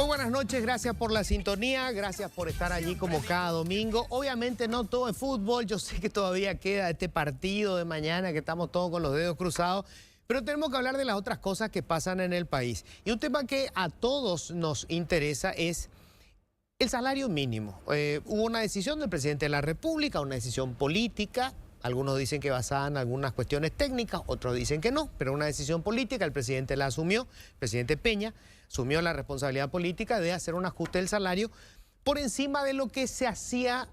Muy buenas noches, gracias por la sintonía, gracias por estar allí como cada domingo. Obviamente no todo es fútbol, yo sé que todavía queda este partido de mañana, que estamos todos con los dedos cruzados, pero tenemos que hablar de las otras cosas que pasan en el país. Y un tema que a todos nos interesa es el salario mínimo. Hubo una decisión del presidente de la República, una decisión política. Algunos dicen que basada en algunas cuestiones técnicas, otros dicen que no, pero una decisión política, el presidente la asumió, el presidente Peña asumió la responsabilidad política de hacer un ajuste del salario por encima de lo que se hacía,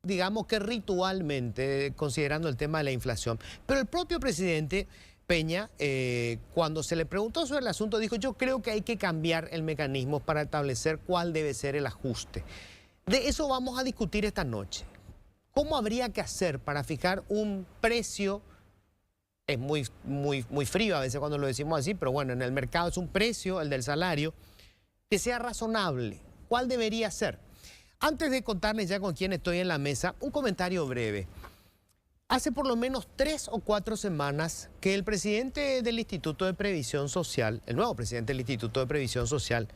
digamos que ritualmente, considerando el tema de la inflación. Pero el propio presidente Peña, cuando se le preguntó sobre el asunto, dijo: yo creo que hay que cambiar el mecanismo para establecer cuál debe ser el ajuste. De eso vamos a discutir esta noche. ¿Cómo habría que hacer para fijar un precio? Es muy frío a veces cuando lo decimos así, pero bueno, en el mercado es un precio, el del salario, que sea razonable. ¿Cuál debería ser? Antes de contarles ya con quién estoy en la mesa, un comentario breve. Hace por lo menos 3 o 4 semanas que el presidente del Instituto de Previsión Social, el nuevo presidente del Instituto de Previsión Social,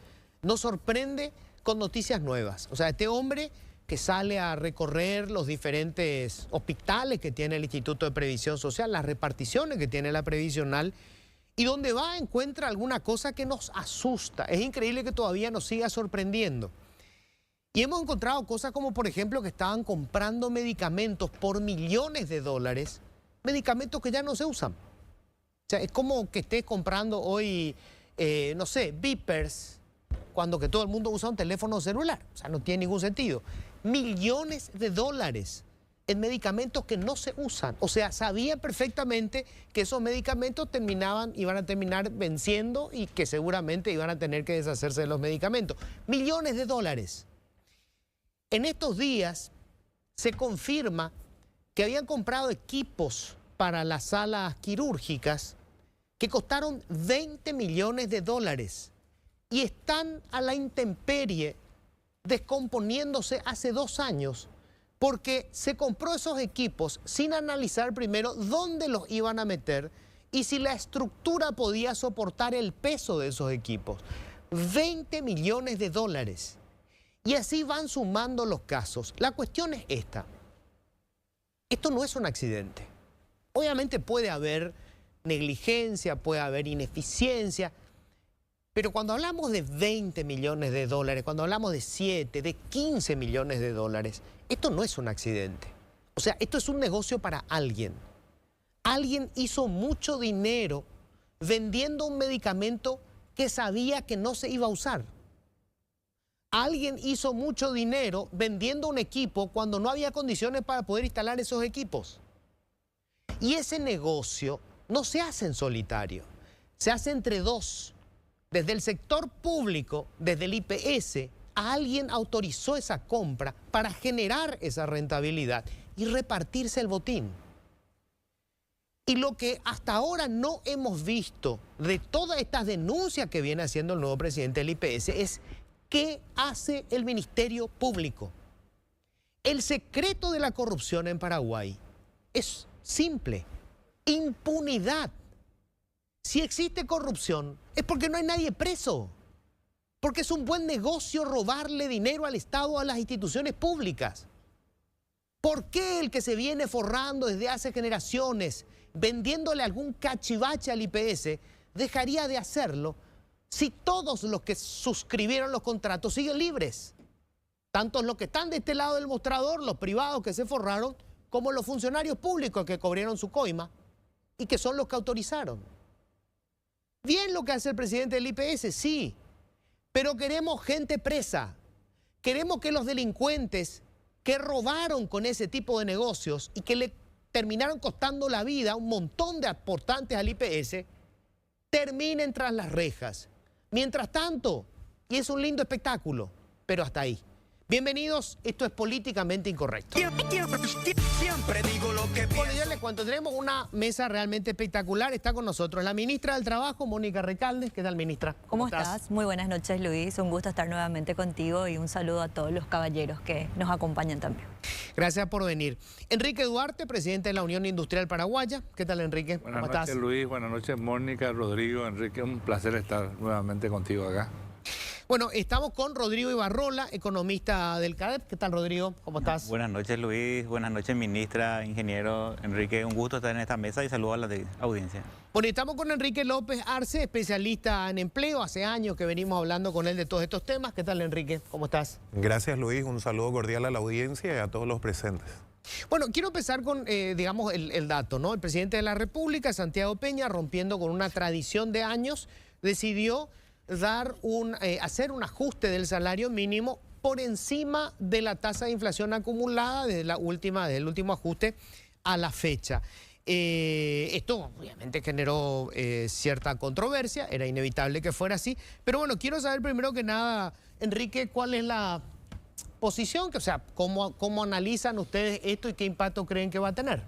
nos sorprende con noticias nuevas. O sea, este hombre que sale a recorrer los diferentes hospitales que tiene el Instituto de Previsión Social, las reparticiones que tiene la previsional, y donde va encuentra alguna cosa que nos asusta. Es increíble que todavía nos siga sorprendiendo. Y hemos encontrado cosas como, por ejemplo, que estaban comprando medicamentos por millones de dólares, medicamentos que ya no se usan. O sea, es como que estés comprando hoy, no sé, beepers, cuando que todo el mundo usa un teléfono celular. O sea, no tiene ningún sentido. Millones de dólares en medicamentos que no se usan. O sea, sabían perfectamente que esos medicamentos iban a terminar venciendo y que seguramente iban a tener que deshacerse de los medicamentos. Millones de dólares. En estos días se confirma que habían comprado equipos para las salas quirúrgicas que costaron 20 millones de dólares y están a la intemperie, descomponiéndose hace 2 años, porque se compró esos equipos sin analizar primero dónde los iban a meter y si la estructura podía soportar el peso de esos equipos. 20 millones de dólares. Y así van sumando los casos. La cuestión es esta. Esto no es un accidente. Obviamente puede haber negligencia, puede haber ineficiencia, pero cuando hablamos de 20 millones de dólares, cuando hablamos de 7, de 15 millones de dólares, esto no es un accidente. O sea, esto es un negocio para alguien. Alguien hizo mucho dinero vendiendo un medicamento que sabía que no se iba a usar. Alguien hizo mucho dinero vendiendo un equipo cuando no había condiciones para poder instalar esos equipos. Y ese negocio no se hace en solitario, se hace entre dos. Desde el sector público, desde el IPS, alguien autorizó esa compra para generar esa rentabilidad y repartirse el botín. Y lo que hasta ahora no hemos visto de todas estas denuncias que viene haciendo el nuevo presidente del IPS es ¿qué hace el Ministerio Público? El secreto de la corrupción en Paraguay es simple: impunidad. Si existe corrupción es porque no hay nadie preso, porque es un buen negocio robarle dinero al Estado, a las instituciones públicas. ¿Por qué el que se viene forrando desde hace generaciones, vendiéndole algún cachivache al IPS, dejaría de hacerlo si todos los que suscribieron los contratos siguen libres? Tanto los que están de este lado del mostrador, los privados que se forraron, como los funcionarios públicos que cobraron su coima y que son los que autorizaron. Bien lo que hace el presidente del IPS, sí, pero queremos gente presa. Queremos que los delincuentes que robaron con ese tipo de negocios y que le terminaron costando la vida a un montón de aportantes al IPS, terminen tras las rejas. Mientras tanto, y es un lindo espectáculo, pero hasta ahí. Bienvenidos, esto es Políticamente Incorrecto. Siempre digo lo que Bueno, ya les cuento, tenemos una mesa realmente espectacular. Está con nosotros la ministra del Trabajo, Mónica Recalde. ¿Qué tal, ministra? ¿Cómo estás? Muy buenas noches, Luis. Un gusto estar nuevamente contigo y un saludo a todos los caballeros que nos acompañan también. Gracias por venir. Enrique Duarte, presidente de la Unión Industrial Paraguaya. ¿Qué tal, Enrique? Buenas ¿Cómo noches, estás? Luis. Buenas noches, Mónica, Rodrigo, Enrique. Un placer estar nuevamente contigo acá. Bueno, estamos con Rodrigo Ibarrola, economista del CADEP. ¿Qué tal, Rodrigo? ¿Cómo estás? Buenas noches, Luis. Buenas noches, ministra, ingeniero Enrique. Un gusto estar en esta mesa y saludo a la audiencia. Bueno, estamos con Enrique López Arce, especialista en empleo. Hace años que venimos hablando con él de todos estos temas. ¿Qué tal, Enrique? ¿Cómo estás? Gracias, Luis. Un saludo cordial a la audiencia y a todos los presentes. Bueno, quiero empezar con, digamos, el dato, ¿no? El presidente de la República, Santiago Peña, rompiendo con una tradición de años, decidió hacer un ajuste del salario mínimo por encima de la tasa de inflación acumulada desde el último ajuste a la fecha. Esto obviamente generó cierta controversia, era inevitable que fuera así, pero bueno, quiero saber primero que nada, Enrique, ¿cuál es la posición? O sea, ¿cómo analizan ustedes esto y qué impacto creen que va a tener?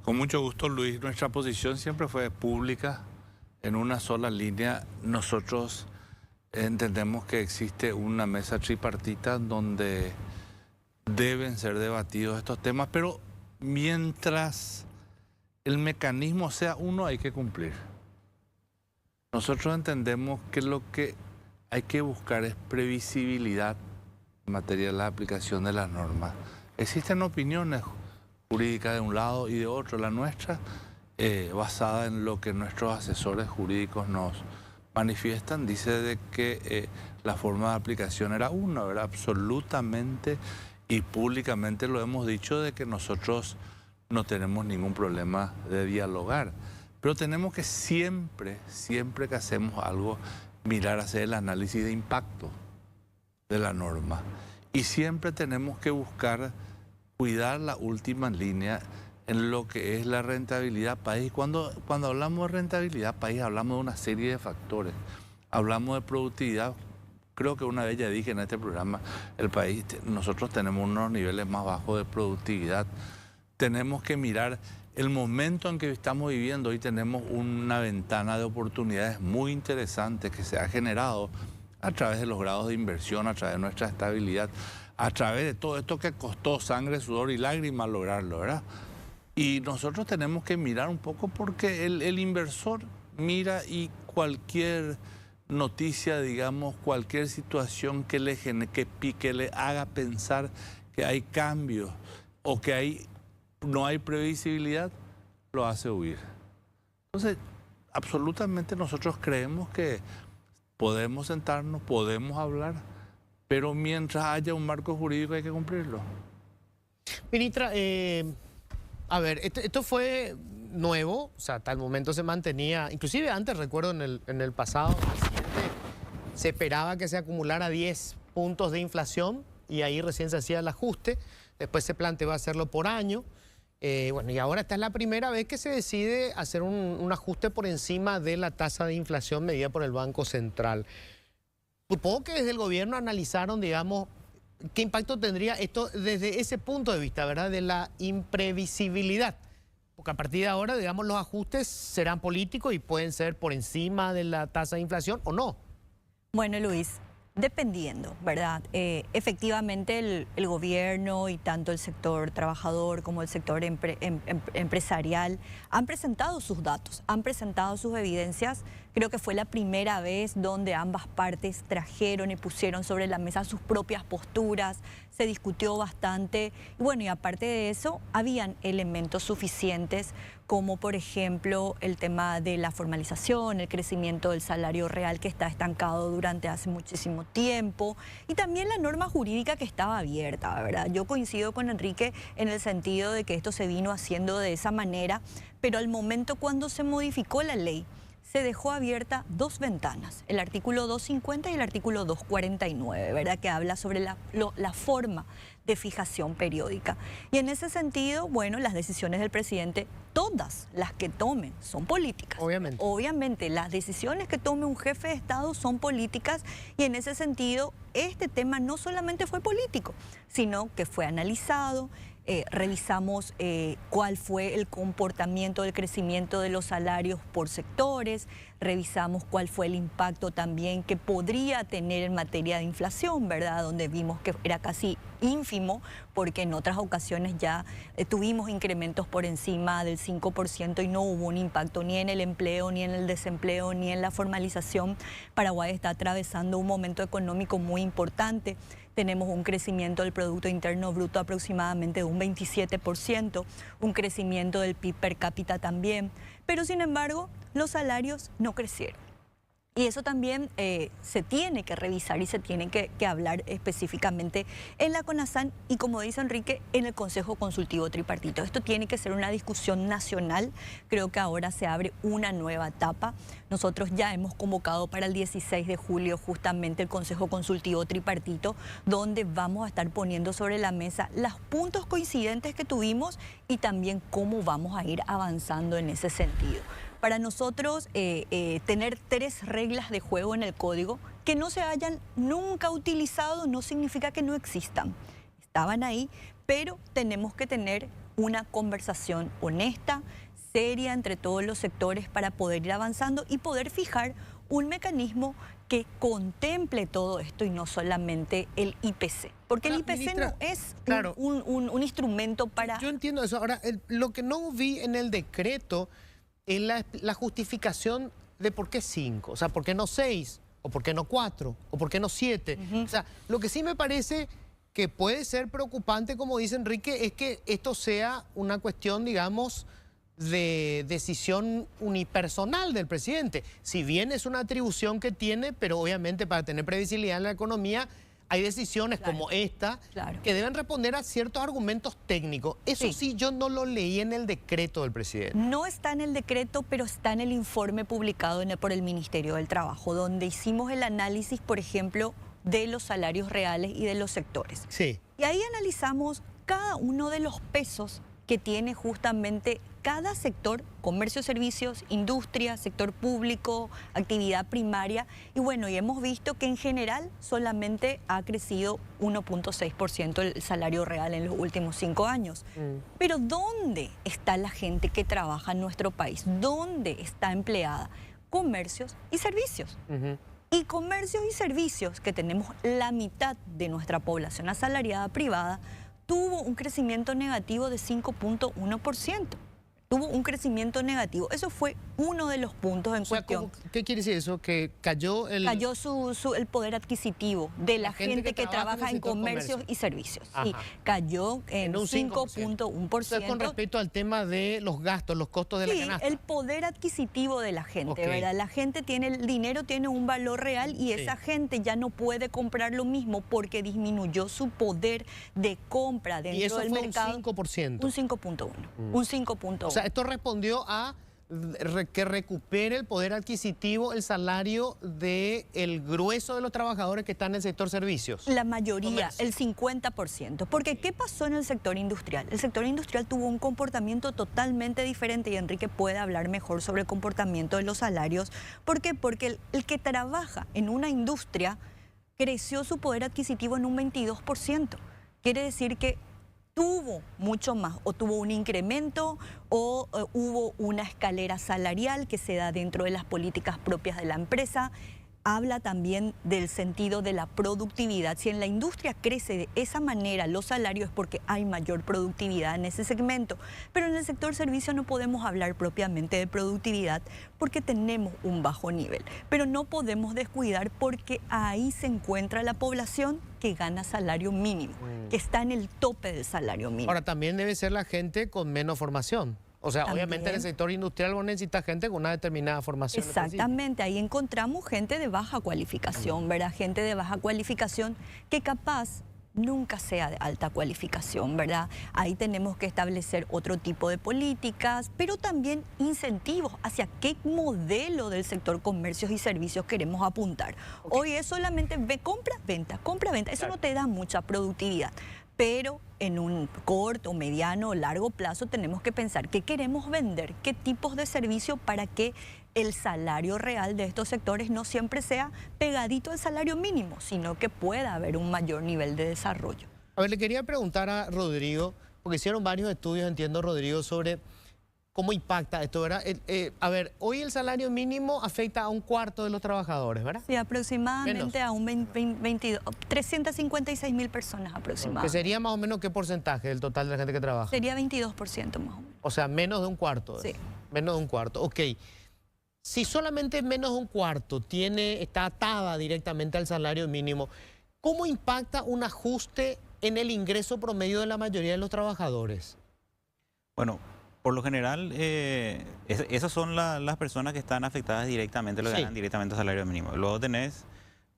Con mucho gusto, Luis. Nuestra posición siempre fue pública, en una sola línea. Nosotros entendemos que existe una mesa tripartita donde deben ser debatidos estos temas, pero mientras el mecanismo sea uno, hay que cumplir. Nosotros entendemos que lo que hay que buscar es previsibilidad en materia de la aplicación de las normas. Existen opiniones jurídicas de un lado y de otro. La nuestra, basada en lo que nuestros asesores jurídicos nos manifiestan, dice de que la forma de aplicación era una, ¿verdad? Absolutamente y públicamente lo hemos dicho, de que nosotros no tenemos ningún problema de dialogar. Pero tenemos que siempre que hacemos algo, mirar hacia el análisis de impacto de la norma. Y siempre tenemos que buscar cuidar la última línea en lo que es la rentabilidad país. Cuando hablamos de rentabilidad país, hablamos de una serie de factores. Hablamos de productividad. Creo que una vez ya dije en este programa, nosotros tenemos unos niveles más bajos de productividad. Tenemos que mirar el momento en que estamos viviendo. Hoy tenemos una ventana de oportunidades muy interesante que se ha generado a través de los grados de inversión, a través de nuestra estabilidad, a través de todo esto que costó sangre, sudor y lágrimas lograrlo, ¿verdad? Y nosotros tenemos que mirar un poco, porque el inversor mira, y cualquier noticia, digamos, cualquier situación que le haga pensar que hay cambios o que no hay previsibilidad, lo hace huir. Entonces, absolutamente nosotros creemos que podemos sentarnos, podemos hablar, pero mientras haya un marco jurídico hay que cumplirlo. Ministra, a ver, esto fue nuevo, o sea, hasta el momento se mantenía, inclusive antes recuerdo en el pasado se esperaba que se acumulara 10 puntos de inflación y ahí recién se hacía el ajuste, después se planteó hacerlo por año. Bueno, y ahora esta es la primera vez que se decide hacer un ajuste por encima de la tasa de inflación medida por el Banco Central. Supongo que desde el gobierno analizaron, digamos, qué impacto tendría esto desde ese punto de vista, ¿verdad? De la imprevisibilidad. Porque a partir de ahora, digamos, los ajustes serán políticos y pueden ser por encima de la tasa de inflación o no. Bueno, Luis, dependiendo, ¿verdad? Efectivamente, el gobierno y tanto el sector trabajador como el sector empresarial han presentado sus datos, han presentado sus evidencias. Creo que fue la primera vez donde ambas partes trajeron y pusieron sobre la mesa sus propias posturas, se discutió bastante. Y bueno, y aparte de eso, habían elementos suficientes como por ejemplo el tema de la formalización, el crecimiento del salario real que está estancado durante hace muchísimo tiempo, y también la norma jurídica que estaba abierta, ¿verdad? Yo coincido con Enrique en el sentido de que esto se vino haciendo de esa manera, pero al momento cuando se modificó la ley, se dejó abierta dos ventanas, el artículo 250 y el artículo 249, ¿verdad? Que habla sobre la forma de fijación periódica. Y en ese sentido, bueno, las decisiones del presidente, todas las que tomen, son políticas. Obviamente. Obviamente, las decisiones que tome un jefe de Estado son políticas, y en ese sentido, este tema no solamente fue político, sino que fue analizado, revisamos cuál fue el comportamiento del crecimiento de los salarios por sectores, revisamos cuál fue el impacto también que podría tener en materia de inflación, ¿verdad? Donde vimos que era casi ínfimo, porque en otras ocasiones ya tuvimos incrementos por encima del 5% y no hubo un impacto ni en el empleo, ni en el desempleo, ni en la formalización. Paraguay está atravesando un momento económico muy importante. Tenemos un crecimiento del Producto Interno Bruto aproximadamente de un 27%, un crecimiento del PIB per cápita también, pero sin embargo los salarios no crecieron. Y eso también se tiene que revisar y se tiene que hablar específicamente en la CONASAN y, como dice Enrique, en el Consejo Consultivo Tripartito. Esto tiene que ser una discusión nacional. Creo que ahora se abre una nueva etapa. Nosotros ya hemos convocado para el 16 de julio justamente el Consejo Consultivo Tripartito, donde vamos a estar poniendo sobre la mesa los puntos coincidentes que tuvimos y también cómo vamos a ir avanzando en ese sentido. Para nosotros, tener 3 reglas de juego en el código que no se hayan nunca utilizado no significa que no existan. Estaban ahí, pero tenemos que tener una conversación honesta, seria entre todos los sectores para poder ir avanzando y poder fijar un mecanismo que contemple todo esto y no solamente el IPC. Porque el IPC ministra, no es claro, un instrumento para... Yo entiendo eso. Ahora, lo que no vi en el decreto es la justificación de por qué 5, o sea, por qué no 6, o por qué no 4, o por qué no 7. O sea, lo que sí me parece que puede ser preocupante, como dice Enrique, es que esto sea una cuestión, digamos, de decisión unipersonal del presidente. Si bien es una atribución que tiene, pero obviamente para tener previsibilidad en la economía, hay decisiones como esta que deben responder a ciertos argumentos técnicos. Eso sí, yo no lo leí en el decreto del presidente. No está en el decreto, pero está en el informe publicado por el Ministerio del Trabajo, donde hicimos el análisis, por ejemplo, de los salarios reales y de los sectores. Sí. Y ahí analizamos cada uno de los pesos que tiene justamente cada sector: comercio, servicios, industria, sector público, actividad primaria. Y bueno, y hemos visto que en general solamente ha crecido 1.6% el salario real en los últimos 5 años. Pero ¿dónde está la gente que trabaja en nuestro país? ¿Dónde está empleada? Comercios y servicios. Y comercios y servicios, que tenemos la mitad de nuestra población asalariada privada, tuvo un crecimiento negativo de 5.1%. Tuvo un crecimiento negativo. Eso fue uno de los puntos en cuestión. ¿Qué quiere decir eso? Que cayó el... Cayó el poder adquisitivo de la gente que trabaja en comercios y servicios. Sí, cayó en un 5.1%. Con respecto al tema de los gastos, los costos de la canasta. El poder adquisitivo de la gente, ¿verdad? La gente tiene, el dinero tiene un valor real y esa gente ya no puede comprar lo mismo porque disminuyó su poder de compra dentro del mercado. ¿Y eso fue un 5%? Un 5.1. Un 5.1. O sea, esto respondió a que recupere el poder adquisitivo, el salario del grueso de los trabajadores que están en el sector servicios. La mayoría, el 50%. Porque ¿qué pasó en el sector industrial? El sector industrial tuvo un comportamiento totalmente diferente y Enrique puede hablar mejor sobre el comportamiento de los salarios. ¿Por qué? Porque el que trabaja en una industria creció su poder adquisitivo en un 22%. Quiere decir que tuvo mucho más, o tuvo un incremento, o hubo una escalera salarial que se da dentro de las políticas propias de la empresa. Habla también del sentido de la productividad. Si en la industria crece de esa manera los salarios es porque hay mayor productividad en ese segmento. Pero en el sector servicio no podemos hablar propiamente de productividad porque tenemos un bajo nivel. Pero no podemos descuidar porque ahí se encuentra la población que gana salario mínimo, que está en el tope del salario mínimo. Ahora, también debe ser la gente con menos formación. O sea, También. obviamente en el sector industrial vos necesitas gente con una determinada formación. Exactamente, ahí encontramos gente de baja cualificación, ¿verdad? Gente de baja cualificación que capaz nunca sea de alta cualificación, ¿verdad? Ahí tenemos que establecer otro tipo de políticas, pero también incentivos hacia qué modelo del sector comercios y servicios queremos apuntar. Hoy es solamente compra, venta. Eso no te da mucha productividad. Pero en un corto, mediano o largo plazo tenemos que pensar qué queremos vender, qué tipos de servicios para que el salario real de estos sectores no siempre sea pegadito al salario mínimo, sino que pueda haber un mayor nivel de desarrollo. A ver, le quería preguntar a Rodrigo, porque hicieron varios estudios, entiendo, Rodrigo, sobre cómo impacta esto, ¿verdad? A ver, hoy el salario mínimo afecta a un cuarto de los trabajadores, ¿verdad? Sí, aproximadamente Menos. a un 356.000 personas Que aproximadamente. sería más o menos qué porcentaje del total de la gente que trabaja. Sería 22% más o menos. O sea, menos de un cuarto. Sí. Menos de un cuarto, ok. Si solamente menos de un cuarto está atada directamente al salario mínimo, ¿cómo impacta un ajuste en el ingreso promedio de la mayoría de los trabajadores? Bueno, por lo general, esas son las personas que están afectadas directamente, los que Sí. ganan directamente el salario mínimo. Luego tenés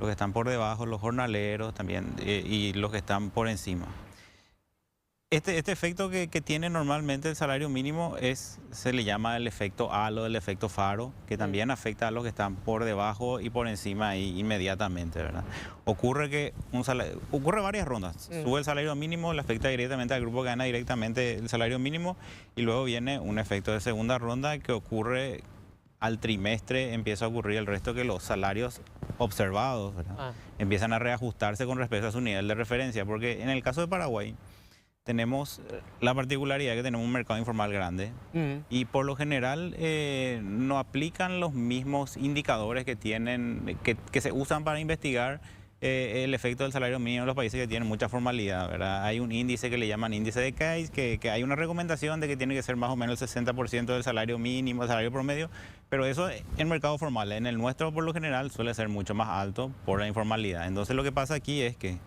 los que están por debajo, los jornaleros también, y los que están por encima. Este efecto que tiene normalmente el salario mínimo se le llama el efecto halo, el efecto faro, que también afecta a los que están por debajo y por encima ahí inmediatamente, ¿verdad? Ocurre varias rondas. Sube el salario mínimo, le afecta directamente al grupo que gana directamente el salario mínimo, y luego viene un efecto de segunda ronda que ocurre al trimestre, empieza a ocurrir el resto, que los salarios observados, ¿verdad? Empiezan a reajustarse con respecto a su nivel de referencia, porque en el caso de Paraguay tenemos la particularidad que tenemos un mercado informal grande y por lo general no aplican los mismos indicadores que se usan para investigar el efecto del salario mínimo en los países que tienen mucha formalidad, ¿verdad? Hay un índice que le llaman índice de Keyes, que hay una recomendación de que tiene que ser más o menos el 60% del salario mínimo, el salario promedio, pero eso en mercado formal. En el nuestro, por lo general, suele ser mucho más alto por la informalidad. Entonces, lo que pasa aquí es que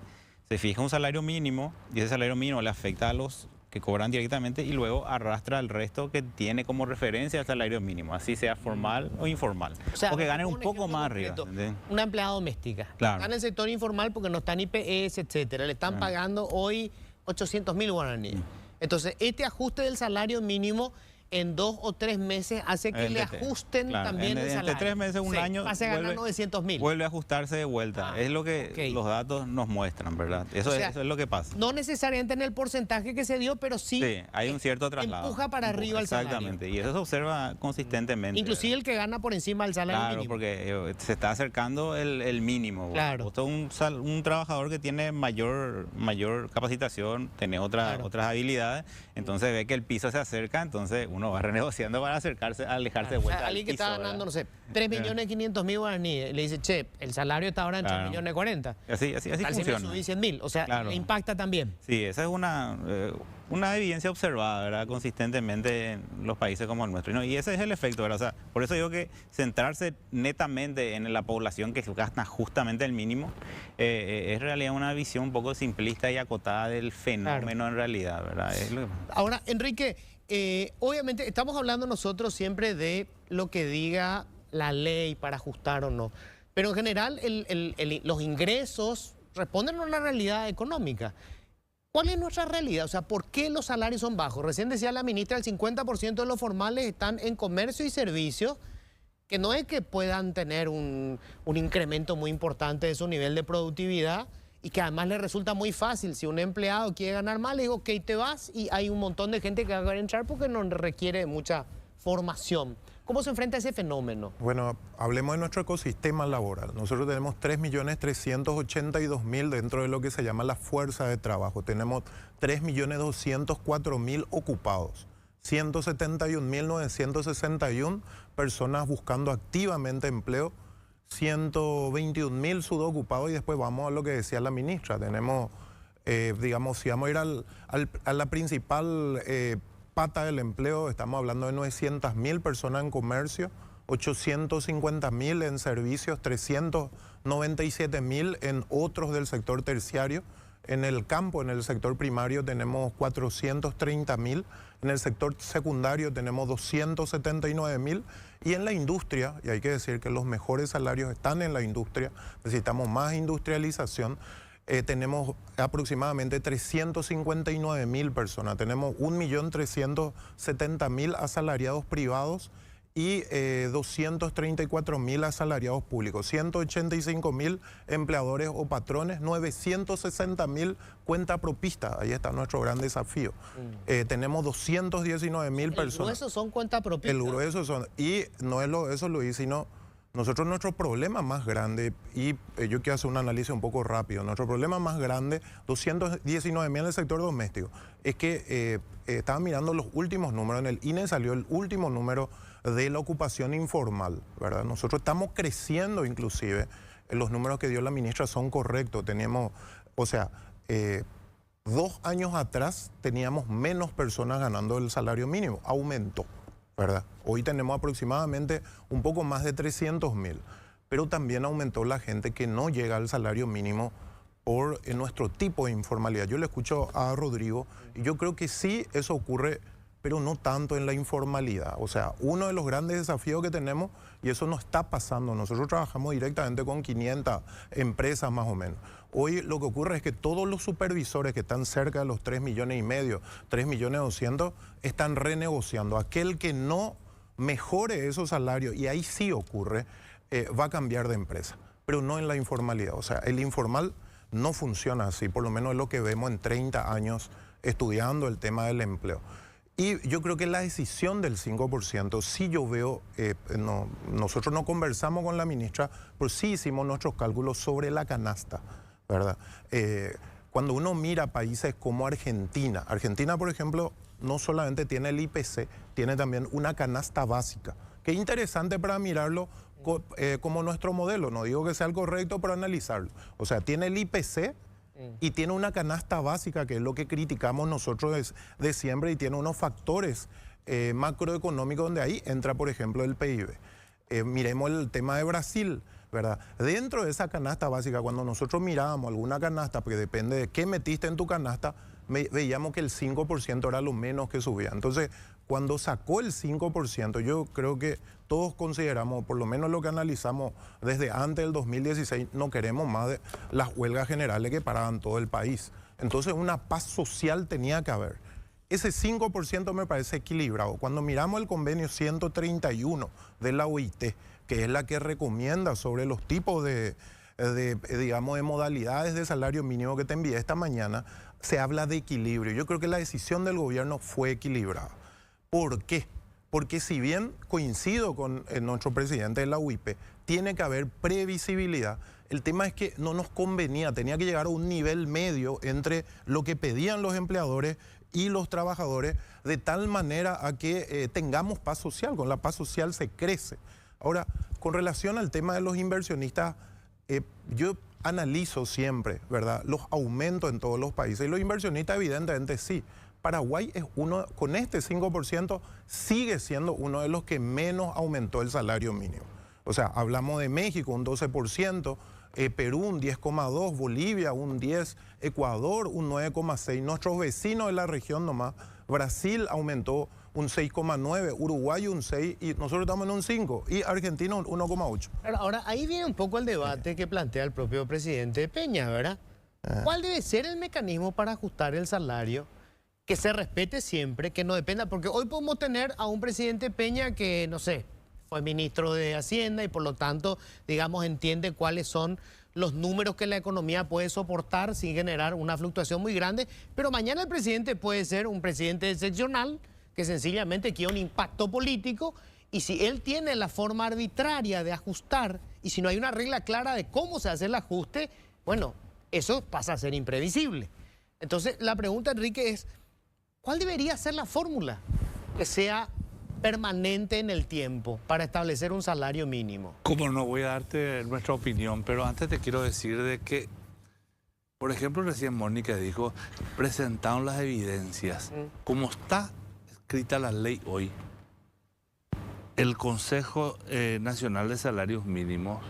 se fija un salario mínimo y ese salario mínimo le afecta a los que cobran directamente y luego arrastra al resto que tiene como referencia el salario mínimo, así sea formal o informal. O sea, o que ganen un un poco ejemplo más arriba. concreto, ¿entendés? una empleada doméstica. Claro. Está en el sector informal porque no está en IPS, etcétera. Le están pagando hoy 800.000 guaraníes. Entonces, este ajuste del salario mínimo en 2 o 3 meses hace que le ajusten también el salario. Entre 3 meses, un año, pase a ganar 900.000. vuelve a ajustarse de vuelta. Es lo que ok. los datos nos muestran, ¿verdad? Eso, O sea, eso es lo que pasa. No necesariamente en el porcentaje que se dio, pero sí, Sí, hay un cierto traslado. empuja para arriba el salario. Exactamente, y eso se observa consistentemente. Inclusive el que gana por encima del salario Claro, mínimo. porque se está acercando el mínimo. Claro. Vos sos un trabajador que tiene mayor capacitación, tiene otras habilidades, entonces ve que el piso se acerca, entonces uno va renegociando para alejarse de O vuelta sea, del alguien que piso, está ganando, ¿verdad? no sé, 3.500.000 guaraníes, le dice, che, el salario está ahora en Claro. 3.040.000. Así Al si me funciona. subí 100.000, o sea, Claro. le impacta también. Sí, esa es una evidencia observada, ¿verdad? Consistentemente en los países como el nuestro. Y ese es el efecto, ¿verdad? O sea, por eso digo que centrarse netamente en la población que gasta justamente el mínimo es en realidad una visión un poco simplista y acotada del fenómeno en realidad, ¿verdad? Es lo que... Ahora, Enrique, obviamente estamos hablando nosotros siempre de lo que diga la ley para ajustar o no, pero en general los ingresos responden a una realidad económica. ¿Cuál es nuestra realidad? O sea, ¿por qué los salarios son bajos? Recién decía la ministra, el 50% de los formales están en comercio y servicios, que no es que puedan tener un incremento muy importante de su nivel de productividad y que además le resulta muy fácil. Si un empleado quiere ganar más, le digo, ok, te vas, y hay un montón de gente que va a querer entrar porque no requiere mucha formación. ¿Cómo se enfrenta a ese fenómeno? Bueno, hablemos de nuestro ecosistema laboral. Nosotros tenemos 3.382.000 dentro de lo que se llama la fuerza de trabajo. Tenemos 3.204.000 ocupados. 171.961 personas buscando activamente empleo. 121.000 subocupados, y después vamos a lo que decía la ministra. Tenemos, digamos, si vamos a ir a la principal pata del empleo, estamos hablando de 900.000 personas en comercio, 850.000 en servicios, 397.000 en otros del sector terciario. En el campo, en el sector primario, tenemos 430.000. En el sector secundario tenemos 279.000. Y en la industria, y hay que decir que los mejores salarios están en la industria, necesitamos más industrialización, tenemos aproximadamente 359.000 personas. Tenemos 1.370.000 asalariados privados y 234.000 asalariados públicos, 185.000 empleadores o patrones, 960.000 cuentapropistas. Ahí está nuestro gran desafío. Tenemos 219.000 personas. El grueso son cuentapropistas. El grueso son, y no es lo eso, Luis, sino nosotros nuestro problema más grande, y yo quiero hacer un análisis un poco rápido, nuestro problema más grande, 219.000 en el sector doméstico, es que estaba mirando los últimos números, en el INE salió el último número de la ocupación informal, ¿verdad? Nosotros estamos creciendo inclusive, los números que dio la ministra son correctos, teníamos, o sea, 2 años atrás teníamos menos personas ganando el salario mínimo, aumentó, ¿verdad? Hoy tenemos aproximadamente un poco más de 300.000, pero también aumentó la gente que no llega al salario mínimo por nuestro tipo de informalidad. Yo le escucho a Rodrigo y yo creo que sí eso ocurre, pero no tanto en la informalidad. O sea, uno de los grandes desafíos que tenemos, y eso no está pasando, nosotros trabajamos directamente con 500 empresas más o menos. Hoy lo que ocurre es que todos los supervisores que están cerca de los 3,5 millones, 3,200,000, están renegociando. Aquel que no mejore esos salarios, y ahí sí ocurre, va a cambiar de empresa, pero no en la informalidad. O sea, el informal no funciona así, por lo menos es lo que vemos en 30 años estudiando el tema del empleo. Y yo creo que la decisión del 5%, sí yo veo, nosotros no conversamos con la ministra, pero sí hicimos nuestros cálculos sobre la canasta, ¿verdad? Cuando uno mira países como Argentina, por ejemplo, no solamente tiene el IPC, tiene también una canasta básica, que es interesante para mirarlo como nuestro modelo, no digo que sea el correcto, pero analizarlo. O sea, tiene el IPC y tiene una canasta básica, que es lo que criticamos nosotros de siempre, y tiene unos factores macroeconómicos donde ahí entra, por ejemplo, el PIB. Miremos el tema de Brasil, ¿verdad? Dentro de esa canasta básica, cuando nosotros mirábamos alguna canasta, porque depende de qué metiste en tu canasta, veíamos que el 5% era lo menos que subía. Entonces, cuando sacó el 5%, yo creo que todos consideramos, por lo menos lo que analizamos desde antes del 2016, no queremos más de las huelgas generales que paraban todo el país. Entonces, una paz social tenía que haber. Ese 5% me parece equilibrado. Cuando miramos el convenio 131 de la OIT, que es la que recomienda sobre los tipos digamos, de modalidades de salario mínimo que te envié esta mañana, se habla de equilibrio. Yo creo que la decisión del gobierno fue equilibrada. ¿Por qué? Porque si bien coincido con nuestro presidente de la UIP, tiene que haber previsibilidad. El tema es que no nos convenía, tenía que llegar a un nivel medio entre lo que pedían los empleadores y los trabajadores, de tal manera a que tengamos paz social. Con la paz social se crece. Ahora, con relación al tema de los inversionistas, yo analizo siempre, ¿verdad?, los aumentos en todos los países, y los inversionistas evidentemente sí. Paraguay es uno, con este 5%, sigue siendo uno de los que menos aumentó el salario mínimo. O sea, hablamos de México, un 12%, Perú un 10,2%, Bolivia un 10%, Ecuador un 9,6%, nuestros vecinos de la región nomás, Brasil aumentó un 6,9%, Uruguay un 6% y nosotros estamos en un 5%, y Argentina un 1,8%. Ahora, ahí viene un poco el debate que plantea el propio presidente Peña, ¿verdad? ¿Cuál debe ser el mecanismo para ajustar el salario? Que se respete siempre, que no dependa, porque hoy podemos tener a un presidente Peña que, no sé, fue ministro de Hacienda y por lo tanto, digamos, entiende cuáles son los números que la economía puede soportar sin generar una fluctuación muy grande, pero mañana el presidente puede ser un presidente excepcional que sencillamente quiere un impacto político, y si él tiene la forma arbitraria de ajustar y si no hay una regla clara de cómo se hace el ajuste, bueno, eso pasa a ser imprevisible. Entonces, la pregunta, Enrique, es ¿cuál debería ser la fórmula que sea permanente en el tiempo para establecer un salario mínimo? Como no voy a darte nuestra opinión, pero antes te quiero decir de que, por ejemplo, recién Mónica dijo, presentaron las evidencias. Como está escrita la ley hoy, el Consejo Nacional de Salarios Mínimos,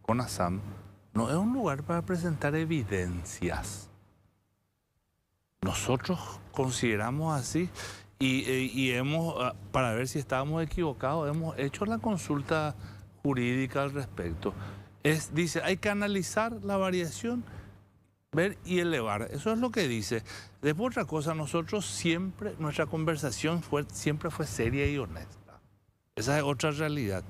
CONASAM, no es un lugar para presentar evidencias. Nosotros consideramos así y hemos, para ver si estábamos equivocados, hemos hecho la consulta jurídica al respecto. Dice, hay que analizar la variación, ver y elevar. Eso es lo que dice. Después otra cosa, nosotros siempre, nuestra conversación siempre fue seria y honesta. Esa es otra realidad.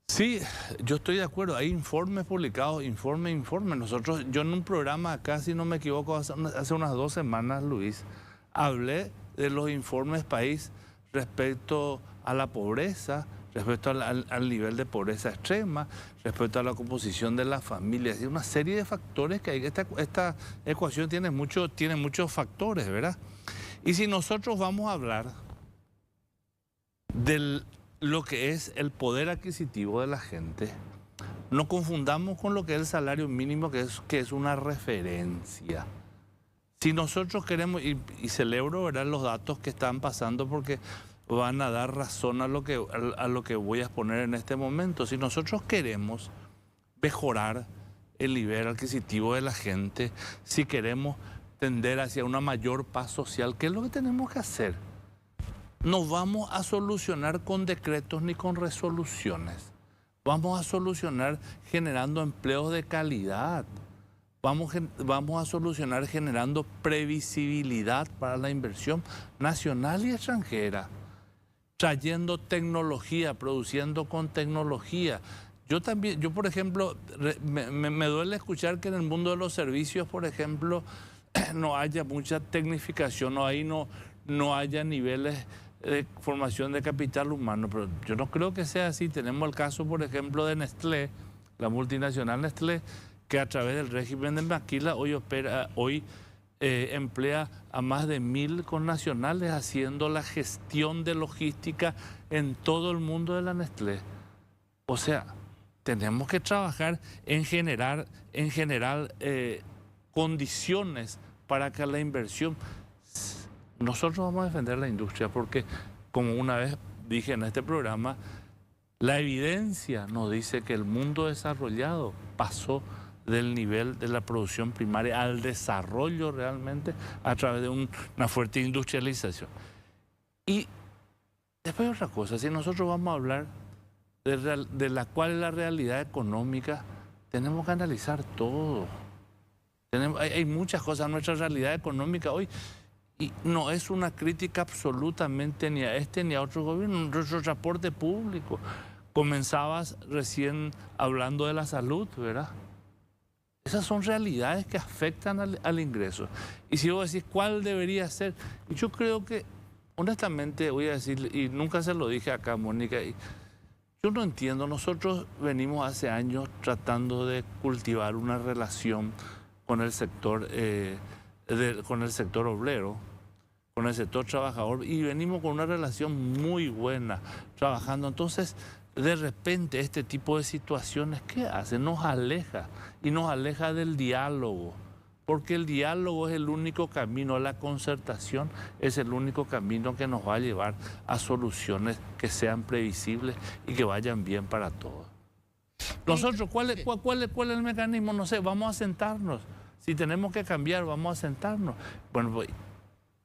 Sí, yo estoy de acuerdo. Hay informes publicados, informe. Nosotros, yo en un programa acá, si no me equivoco, hace unas 2 semanas, Luis, hablé de los informes país respecto a la pobreza, respecto al nivel de pobreza extrema, respecto a la composición de las familias, y una serie de factores que hay. Esta ecuación tiene muchos factores, ¿verdad? Y si nosotros vamos a hablar de lo que es el poder adquisitivo de la gente, no confundamos con lo que es el salario mínimo, que es una referencia. Si nosotros queremos, y celebro, ¿verdad?, los datos que están pasando, porque van a dar razón a lo que voy a exponer en este momento. Si nosotros queremos mejorar el nivel adquisitivo de la gente, si queremos tender hacia una mayor paz social, ¿qué es lo que tenemos que hacer? No vamos a solucionar con decretos ni con resoluciones. Vamos a solucionar generando empleos de calidad. Vamos a solucionar generando previsibilidad para la inversión nacional y extranjera, trayendo tecnología, produciendo con tecnología. Yo, por ejemplo, me duele escuchar que en el mundo de los servicios, por ejemplo, no haya mucha tecnificación, no haya niveles de formación de capital humano, pero yo no creo que sea así. Tenemos el caso, por ejemplo, de Nestlé, la multinacional Nestlé, que a través del régimen de Maquila hoy emplea a más de 1000 connacionales haciendo la gestión de logística en todo el mundo de la Nestlé. O sea, tenemos que trabajar en generar condiciones para que la inversión... Nosotros vamos a defender la industria porque, como una vez dije en este programa, la evidencia nos dice que el mundo desarrollado pasó del nivel de la producción primaria al desarrollo realmente a través de una fuerte industrialización. Y después otra cosa, si nosotros vamos a hablar de cuál es la realidad económica, tenemos que analizar todo. Hay muchas cosas en nuestra realidad económica hoy, y no es una crítica absolutamente ni a este ni a otro gobierno. Nuestro transporte público, comenzabas recién hablando de la salud, ¿verdad? Esas son realidades que afectan al ingreso. Y si vos decís cuál debería ser, y yo creo que, honestamente, voy a decir, y nunca se lo dije acá, Mónica, yo no entiendo. Nosotros venimos hace años tratando de cultivar una relación con el sector obrero, con el sector trabajador, y venimos con una relación muy buena trabajando. Entonces, de repente, este tipo de situaciones, ¿qué hace? Nos aleja, y nos aleja del diálogo, porque el diálogo es el único camino, la concertación es el único camino que nos va a llevar a soluciones que sean previsibles y que vayan bien para todos. Nosotros, ¿cuál es el mecanismo? No sé, vamos a sentarnos. Si tenemos que cambiar, vamos a sentarnos. Bueno, pues,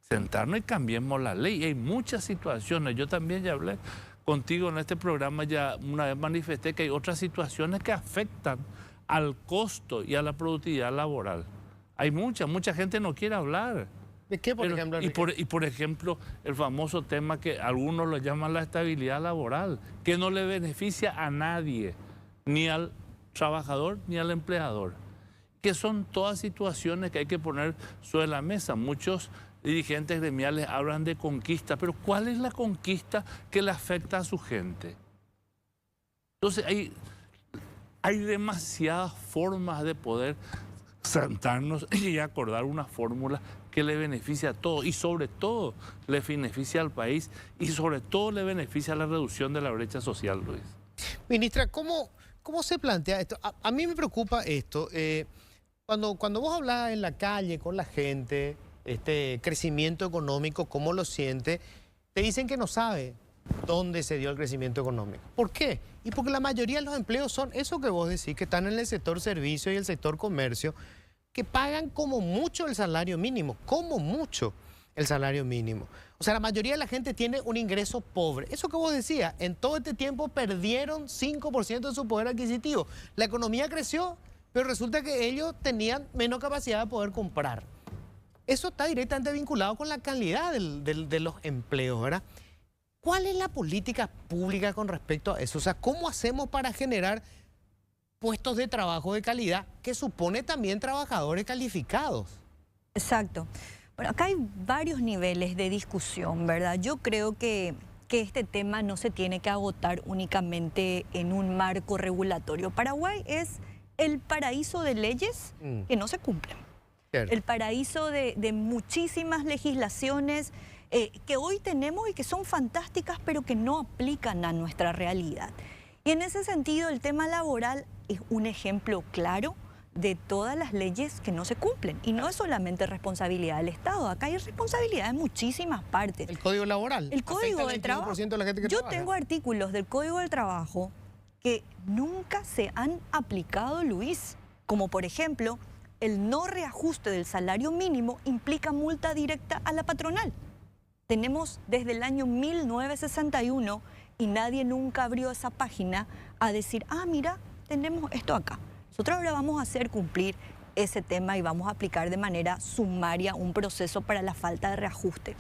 sentarnos y cambiemos la ley. Hay muchas situaciones. Yo también ya hablé contigo en este programa, ya una vez manifesté que hay otras situaciones que afectan al costo y a la productividad laboral. Hay mucha gente no quiere hablar. ¿De qué, por ejemplo? Y por ejemplo, el famoso tema que algunos lo llaman la estabilidad laboral, que no le beneficia a nadie, ni al trabajador ni al empleador, que son todas situaciones que hay que poner sobre la mesa. Muchos dirigentes gremiales hablan de conquista, pero ¿cuál es la conquista que le afecta a su gente? Entonces hay demasiadas formas de poder sentarnos y acordar una fórmula que le beneficie a todos, y sobre todo le beneficia al país, y sobre todo le beneficia a la reducción de la brecha social, Luis. Ministra, ¿cómo se plantea esto? A mí me preocupa esto. Cuando vos hablas en la calle con la gente, este crecimiento económico, ¿cómo lo siente? Te dicen que no sabe dónde se dio el crecimiento económico. ¿Por qué? Y porque la mayoría de los empleos son eso que vos decís, que están en el sector servicio y el sector comercio, que pagan como mucho el salario mínimo, como mucho el salario mínimo. O sea, la mayoría de la gente tiene un ingreso pobre. Eso que vos decías, en todo este tiempo perdieron 5% de su poder adquisitivo. La economía creció, pero resulta que ellos tenían menos capacidad de poder comprar. Eso está directamente vinculado con la calidad de los empleos, ¿verdad? ¿Cuál es la política pública con respecto a eso? O sea, ¿cómo hacemos para generar puestos de trabajo de calidad que supone también trabajadores calificados? Exacto. Bueno, acá hay varios niveles de discusión, ¿verdad? Yo creo que que este tema no se tiene que agotar únicamente en un marco regulatorio. Paraguay es el paraíso de leyes que no se cumplen. Cierto. El paraíso de muchísimas legislaciones que hoy tenemos y que son fantásticas, pero que no aplican a nuestra realidad. Y en ese sentido, el tema laboral es un ejemplo claro de todas las leyes que no se cumplen. Y no es solamente responsabilidad del Estado, acá hay responsabilidad de muchísimas partes. El Código Laboral. El Código del Trabajo. De la gente que Yo trabaja. tengo artículos del Código del Trabajo que nunca se han aplicado, Luis. Como por ejemplo, el no reajuste del salario mínimo implica multa directa a la patronal. Tenemos desde el año 1961 y nadie nunca abrió esa página a decir, ah, mira, tenemos esto acá. Nosotros ahora vamos a hacer cumplir ese tema y vamos a aplicar de manera sumaria un proceso para la falta de reajuste.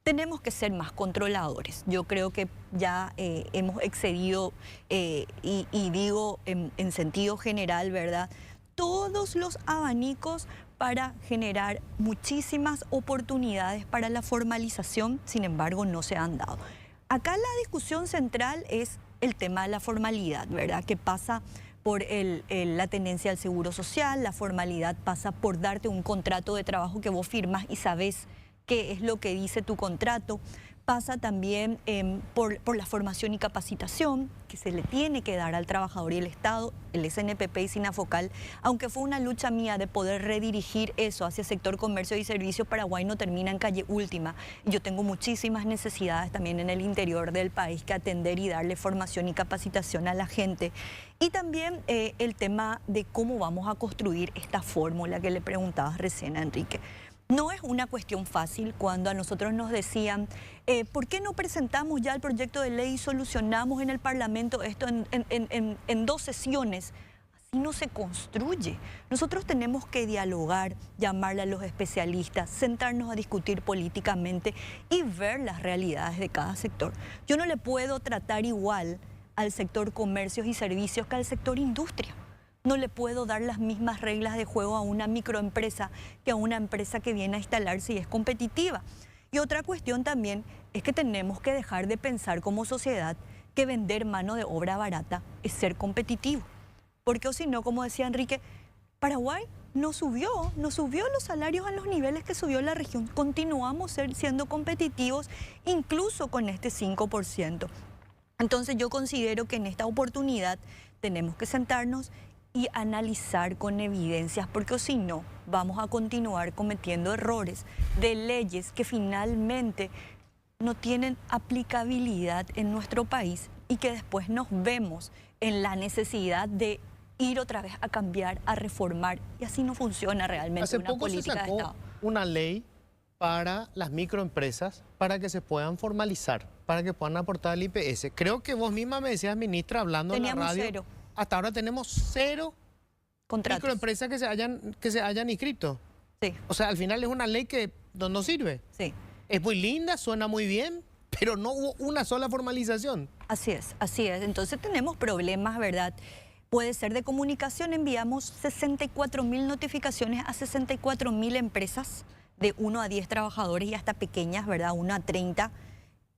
Tenemos que ser más controladores. Yo creo que ya hemos excedido, y digo en sentido general, ¿verdad?, todos los abanicos para generar muchísimas oportunidades para la formalización, sin embargo, no se han dado. Acá la discusión central es el tema de la formalidad, ¿verdad?, que pasa por la tenencia al seguro social. La formalidad pasa por darte un contrato de trabajo que vos firmas y sabés qué es lo que dice tu contrato. Pasa también por la formación y capacitación que se le tiene que dar al trabajador, y el Estado, el SNPP y Sinafocal, aunque fue una lucha mía de poder redirigir eso hacia el sector comercio y servicios, Paraguay no termina en calle última. Y yo tengo muchísimas necesidades también en el interior del país que atender y darle formación y capacitación a la gente. Y también el tema de cómo vamos a construir esta fórmula que le preguntabas recién a Enrique. No es una cuestión fácil. Cuando a nosotros nos decían, ¿por qué no presentamos ya el proyecto de ley y solucionamos en el Parlamento esto en 2 sesiones? Así no se construye. Nosotros tenemos que dialogar, llamarle a los especialistas, sentarnos a discutir políticamente y ver las realidades de cada sector. Yo no le puedo tratar igual al sector comercios y servicios que al sector industria. No le puedo dar las mismas reglas de juego a una microempresa que a una empresa que viene a instalarse y es competitiva. Y otra cuestión también es que tenemos que dejar de pensar como sociedad que vender mano de obra barata es ser competitivo. Porque o si no, como decía Enrique, Paraguay no subió los salarios a los niveles que subió la región. Continuamos siendo competitivos incluso con este 5%. Entonces yo considero que en esta oportunidad tenemos que sentarnos y analizar con evidencias, porque o si no, vamos a continuar cometiendo errores de leyes que finalmente no tienen aplicabilidad en nuestro país y que después nos vemos en la necesidad de ir otra vez a cambiar, a reformar, y así no funciona realmente Hace una poco política se de sacó Estado. una ley para las microempresas para que se puedan formalizar, para que puedan aportar al IPS. Creo que vos misma me decías, ministra, hablando en la Teníamos radio. 0 Hasta ahora tenemos 0 contratos. microempresas que se hayan inscrito. Sí, O sea, al final es una ley que no sirve. sí. Es muy linda, suena muy bien, pero no hubo una sola formalización. Así es, así es. Entonces tenemos problemas, ¿verdad? Puede ser de comunicación. Enviamos 64.000 notificaciones a 64.000 empresas de 1 a 10 trabajadores y hasta pequeñas, ¿verdad? 1 a 30.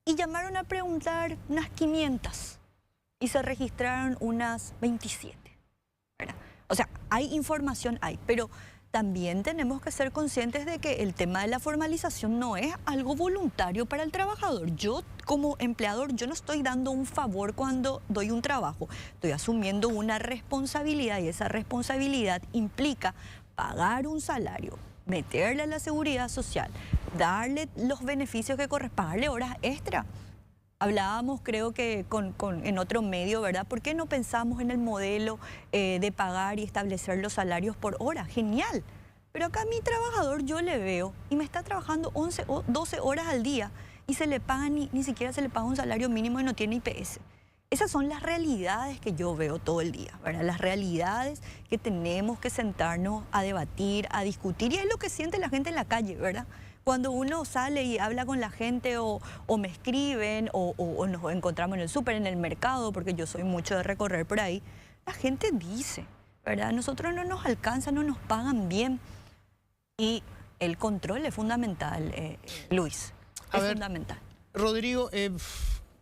Y llamaron a preguntar unas 500 y se registraron unas 27, ¿verdad? O sea, hay información, pero también tenemos que ser conscientes de que el tema de la formalización no es algo voluntario para el trabajador. Yo, como empleador, yo no estoy dando un favor cuando doy un trabajo. Estoy asumiendo una responsabilidad y esa responsabilidad implica pagar un salario, meterle a la seguridad social, darle los beneficios que corresponden, pagarle horas extra. Hablábamos, creo que en otro medio, ¿verdad? ¿Por qué no pensamos en el modelo de pagar y establecer los salarios por hora? Genial. Pero acá a mi trabajador yo le veo y me está trabajando 11 o 12 horas al día y se le paga ni siquiera se le paga un salario mínimo y no tiene IPS. Esas son las realidades que yo veo todo el día, ¿verdad? Las realidades que tenemos que sentarnos a debatir, a discutir, y es lo que siente la gente en la calle, ¿verdad? Cuando uno sale y habla con la gente o me escriben o nos encontramos en el súper, en el mercado, porque yo soy mucho de recorrer por ahí, la gente dice, ¿verdad? Nosotros no nos alcanzan, no nos pagan bien. Y el control es fundamental, Luis, es fundamental. Rodrigo,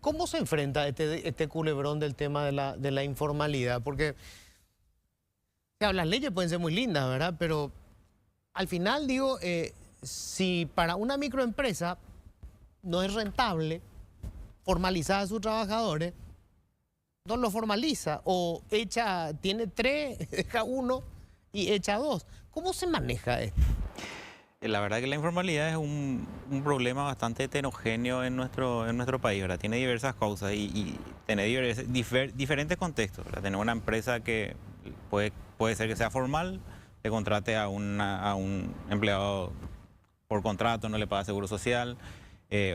¿Cómo se enfrenta este culebrón del tema de la informalidad? Porque claro, las leyes pueden ser muy lindas, ¿verdad? Pero al final, digo, si para una microempresa no es rentable formalizar a sus trabajadores, no lo formaliza o tiene 3, deja 1 y echa 2. ¿Cómo se maneja esto? La verdad que la informalidad es un problema bastante heterogéneo en nuestro país, ¿verdad? Tiene diversas causas y tiene diferentes contextos, ¿verdad? Tener una empresa que puede ser que sea formal, que contrate a un empleado por contrato, no le paga seguro social,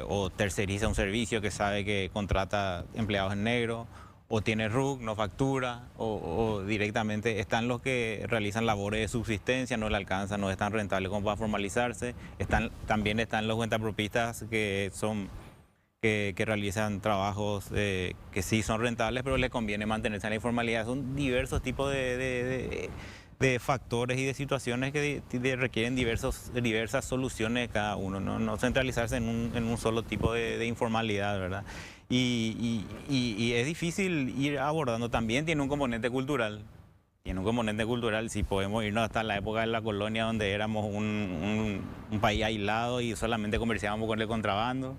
o terceriza un servicio que sabe que contrata empleados en negro, o tiene RUC, no factura, o directamente están los que realizan labores de subsistencia, no le alcanza, no es tan rentable como para formalizarse. También están los cuentapropistas que realizan trabajos que sí son rentables, pero les conviene mantenerse en la informalidad. Son diversos tipos de factores y de situaciones que requieren diversas soluciones cada uno, no centralizarse en un solo tipo de informalidad, ¿verdad? Y es difícil ir abordando. También tiene un componente cultural. Si podemos irnos hasta la época de la colonia, donde éramos un país aislado y solamente comerciábamos con el contrabando.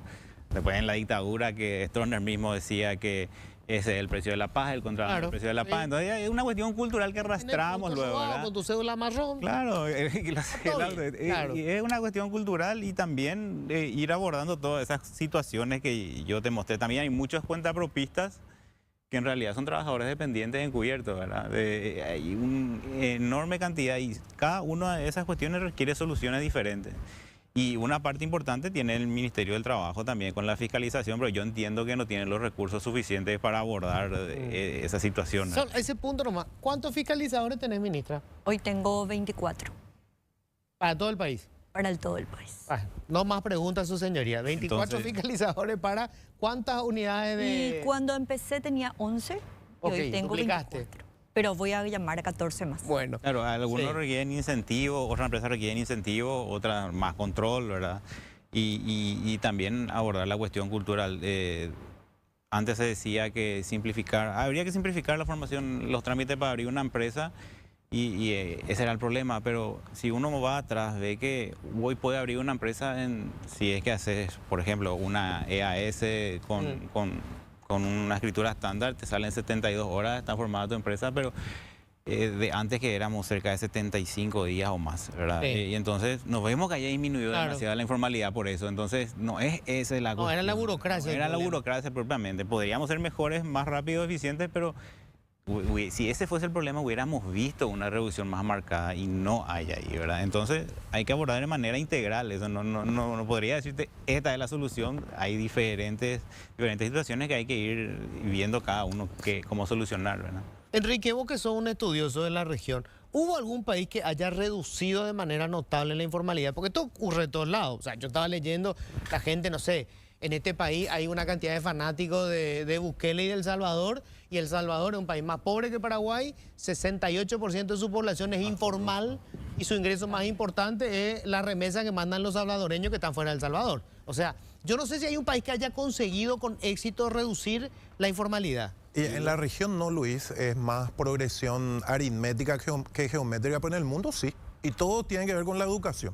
Después en la dictadura, que Stroessner mismo decía que ese es el precio de la paz, el contrabando, Claro, el precio de la paz. Entonces es una cuestión cultural que arrastramos luego, ¿verdad? Con tu cédula marrón. Claro, Claro. es una cuestión cultural y también ir abordando todas esas situaciones que yo te mostré. También hay muchos cuentapropistas que en realidad son trabajadores dependientes encubiertos, ¿verdad? Hay una enorme cantidad y cada una de esas cuestiones requiere soluciones diferentes. Y una parte importante tiene el Ministerio del Trabajo también con la fiscalización, pero yo entiendo que no tienen los recursos suficientes para abordar esa situación. Ese punto nomás. ¿Cuántos fiscalizadores tenés, ministra? Hoy tengo 24 Para todo el país. para todo el país. No más preguntas, su señoría. 24 Entonces, fiscalizadores para ¿cuántas unidades de...? Y cuando empecé tenía 11 y Ok, hoy tengo duplicaste. 24. Pero voy a llamar a 14 más. Bueno. Claro, algunos Sí. requieren incentivo, otras empresas requieren incentivo, otras más control, ¿verdad? Y también abordar la cuestión cultural. Antes se decía que habría que simplificar la formación, los trámites para abrir una empresa y ese era el problema. Pero si uno va atrás, ve que hoy puede abrir una empresa si es que haces, por ejemplo, una EAS con una escritura estándar, te salen 72 horas, está formada tu empresa, pero de antes que éramos cerca de 75 días o más, ¿verdad? Sí. Y entonces nos vemos que haya disminuido Claro. demasiado la informalidad por eso. Entonces no es esa la cuestión. era la burocracia el Era la problema. burocracia propiamente. Podríamos ser mejores, más rápidos, eficientes, pero si ese fuese el problema, hubiéramos visto una reducción más marcada y no hay ahí, ¿verdad? Entonces hay que abordar de manera integral. Eso no podría decirte, esta es la solución. Hay diferentes situaciones que hay que ir viendo cada uno cómo solucionar, ¿verdad? Enrique, vos que sos un estudioso de la región, ¿hubo algún país que haya reducido de manera notable la informalidad? Porque esto ocurre de todos lados. O sea, yo estaba leyendo, la gente, no sé, en este país hay una cantidad de fanáticos de Bukele y de El Salvador, y El Salvador es un país más pobre que Paraguay, 68% de su población es informal y su ingreso más importante es la remesa que mandan los salvadoreños que están fuera de El Salvador. O sea, yo no sé si hay un país que haya conseguido con éxito reducir la informalidad. Y en la región no, Luis, es más progresión aritmética que geométrica, pero en el mundo sí. Y todo tiene que ver con la educación.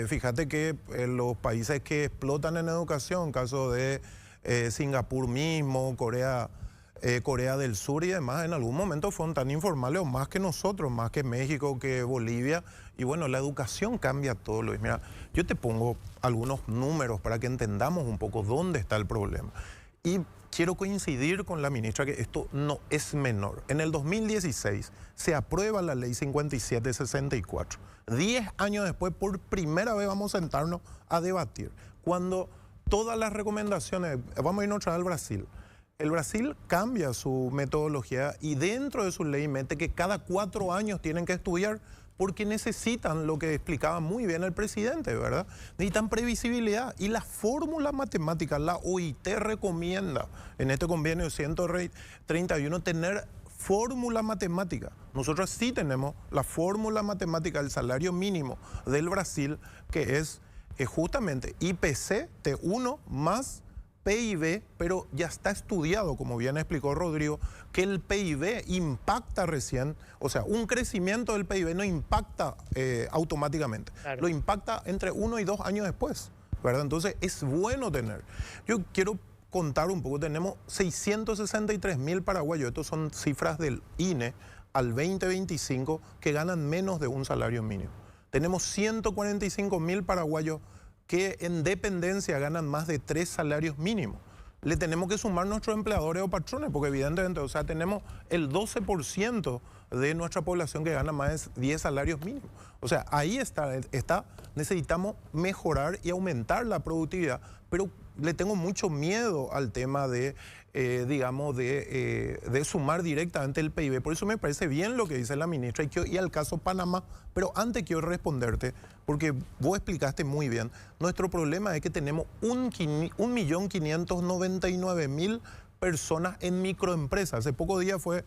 Fíjate que los países que explotan en educación, caso de Singapur mismo, Corea del Sur y demás, en algún momento fueron tan informales o más que nosotros, más que México, que Bolivia. Y bueno, la educación cambia todo, Luis. Mira, yo te pongo algunos números para que entendamos un poco dónde está el problema. Y quiero coincidir con la ministra que esto no es menor. En el 2016 se aprueba la ley 5764. 10 años después, por primera vez vamos a sentarnos a debatir. Cuando todas las recomendaciones, vamos a irnos otra vez al Brasil. El Brasil cambia su metodología y dentro de su ley mete que cada 4 años tienen que estudiar porque necesitan lo que explicaba muy bien el presidente, ¿verdad? Necesitan previsibilidad y la fórmula matemática, la OIT recomienda en este convenio 131 tener fórmula matemática. Nosotros sí tenemos la fórmula matemática del salario mínimo del Brasil, que es justamente IPC T1 más PIB, pero ya está estudiado, como bien explicó Rodrigo, que el PIB impacta recién, o sea, un crecimiento del PIB no impacta automáticamente, Claro. lo impacta entre 1 y 2 años después, ¿verdad? Entonces es bueno tener. Yo quiero contar un poco, tenemos 663.000 paraguayos, estas son cifras del INE al 2025, que ganan menos de un salario mínimo. Tenemos 145.000 paraguayos que en dependencia ganan más de 3 salarios mínimos. Le tenemos que sumar nuestros empleadores o patrones, porque evidentemente, o sea, tenemos el 12% de nuestra población que gana más de 10 salarios mínimos. O sea, ahí está, necesitamos mejorar y aumentar la productividad, pero le tengo mucho miedo al tema de, digamos, de sumar directamente el PIB. Por eso me parece bien lo que dice la ministra y al caso Panamá. Pero antes quiero responderte, porque vos explicaste muy bien, nuestro problema es que tenemos 1.599.000 personas en microempresas. Hace pocos días fue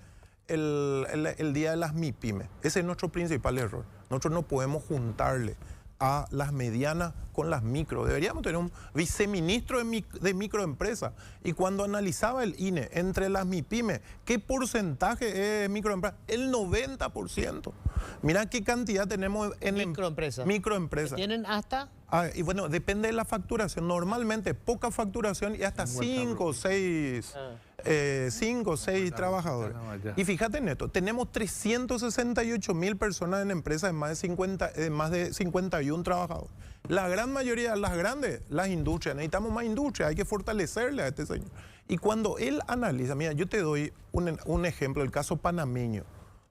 el día de las MIPYME. Ese es nuestro principal error. Nosotros no podemos juntarle a las medianas con las micro. Deberíamos tener un viceministro de microempresas. Y cuando analizaba el INE entre las MIPYME, ¿qué porcentaje es microempresa? El 90%. Mira qué cantidad tenemos en Microempresas. microempresas. ¿Tienen hasta? Y bueno, depende de la facturación. Normalmente poca facturación y hasta 5 o 6 trabajadores. Y fíjate en esto, tenemos 368.000 personas en empresas de más de 51 trabajadores. La gran mayoría, las grandes, las industrias, necesitamos más industria, hay que fortalecerle a este señor. Y cuando él analiza, mira, yo te doy un ejemplo, el caso panameño.